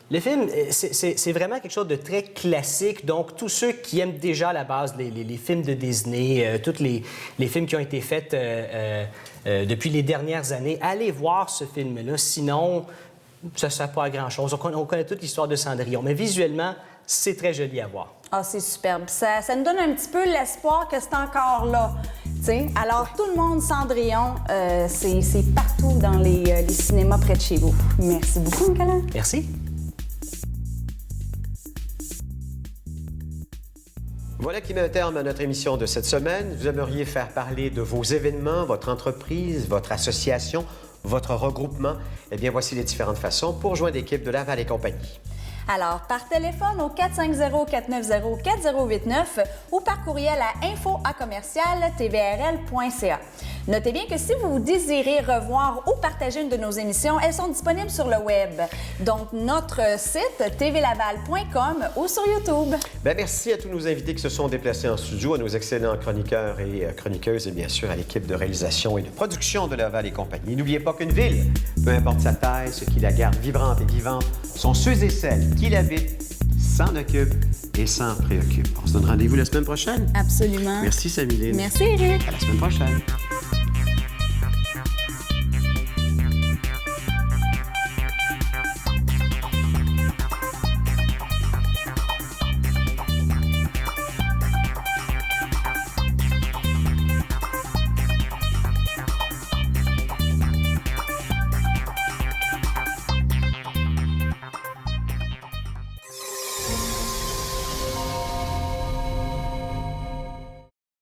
[SPEAKER 14] Le film, c'est vraiment quelque chose de très classique. Donc, tous ceux qui aiment déjà à la base les films de Disney, tous les films qui ont été faits depuis les dernières années, allez voir ce film-là. Sinon, ça ne sert pas à grand-chose. On connaît toute l'histoire de Cendrillon, mais visuellement, c'est très joli à voir.
[SPEAKER 2] Ah, c'est superbe. Ça nous donne un petit peu l'espoir que c'est encore là. T'sais? Alors, tout le monde, Cendrillon, c'est partout dans les cinémas près de chez vous. Merci beaucoup, Nicolas.
[SPEAKER 14] Merci.
[SPEAKER 1] Voilà qui met un terme à notre émission de cette semaine. Vous aimeriez faire parler de vos événements, votre entreprise, votre association, votre regroupement. Eh bien, voici les différentes façons pour joindre l'équipe de Laval et compagnie.
[SPEAKER 2] Alors, par téléphone au 450-490-4089 ou par courriel à info@commercial-tvrl.ca. Notez bien que si vous désirez revoir ou partager une de nos émissions, elles sont disponibles sur le web. Donc, notre site tvlaval.com ou sur YouTube.
[SPEAKER 1] Bien, merci à tous nos invités qui se sont déplacés en studio, à nos excellents chroniqueurs et chroniqueuses et bien sûr à l'équipe de réalisation et de production de Laval et compagnie. N'oubliez pas qu'une ville, peu importe sa taille, ce qui la garde vibrante et vivante, sont ceux et celles qui l'habitent, s'en occupent et s'en préoccupent. On se donne rendez-vous la semaine prochaine?
[SPEAKER 2] Absolument.
[SPEAKER 1] Merci, Samiline.
[SPEAKER 2] Merci, Éric.
[SPEAKER 1] À la semaine prochaine.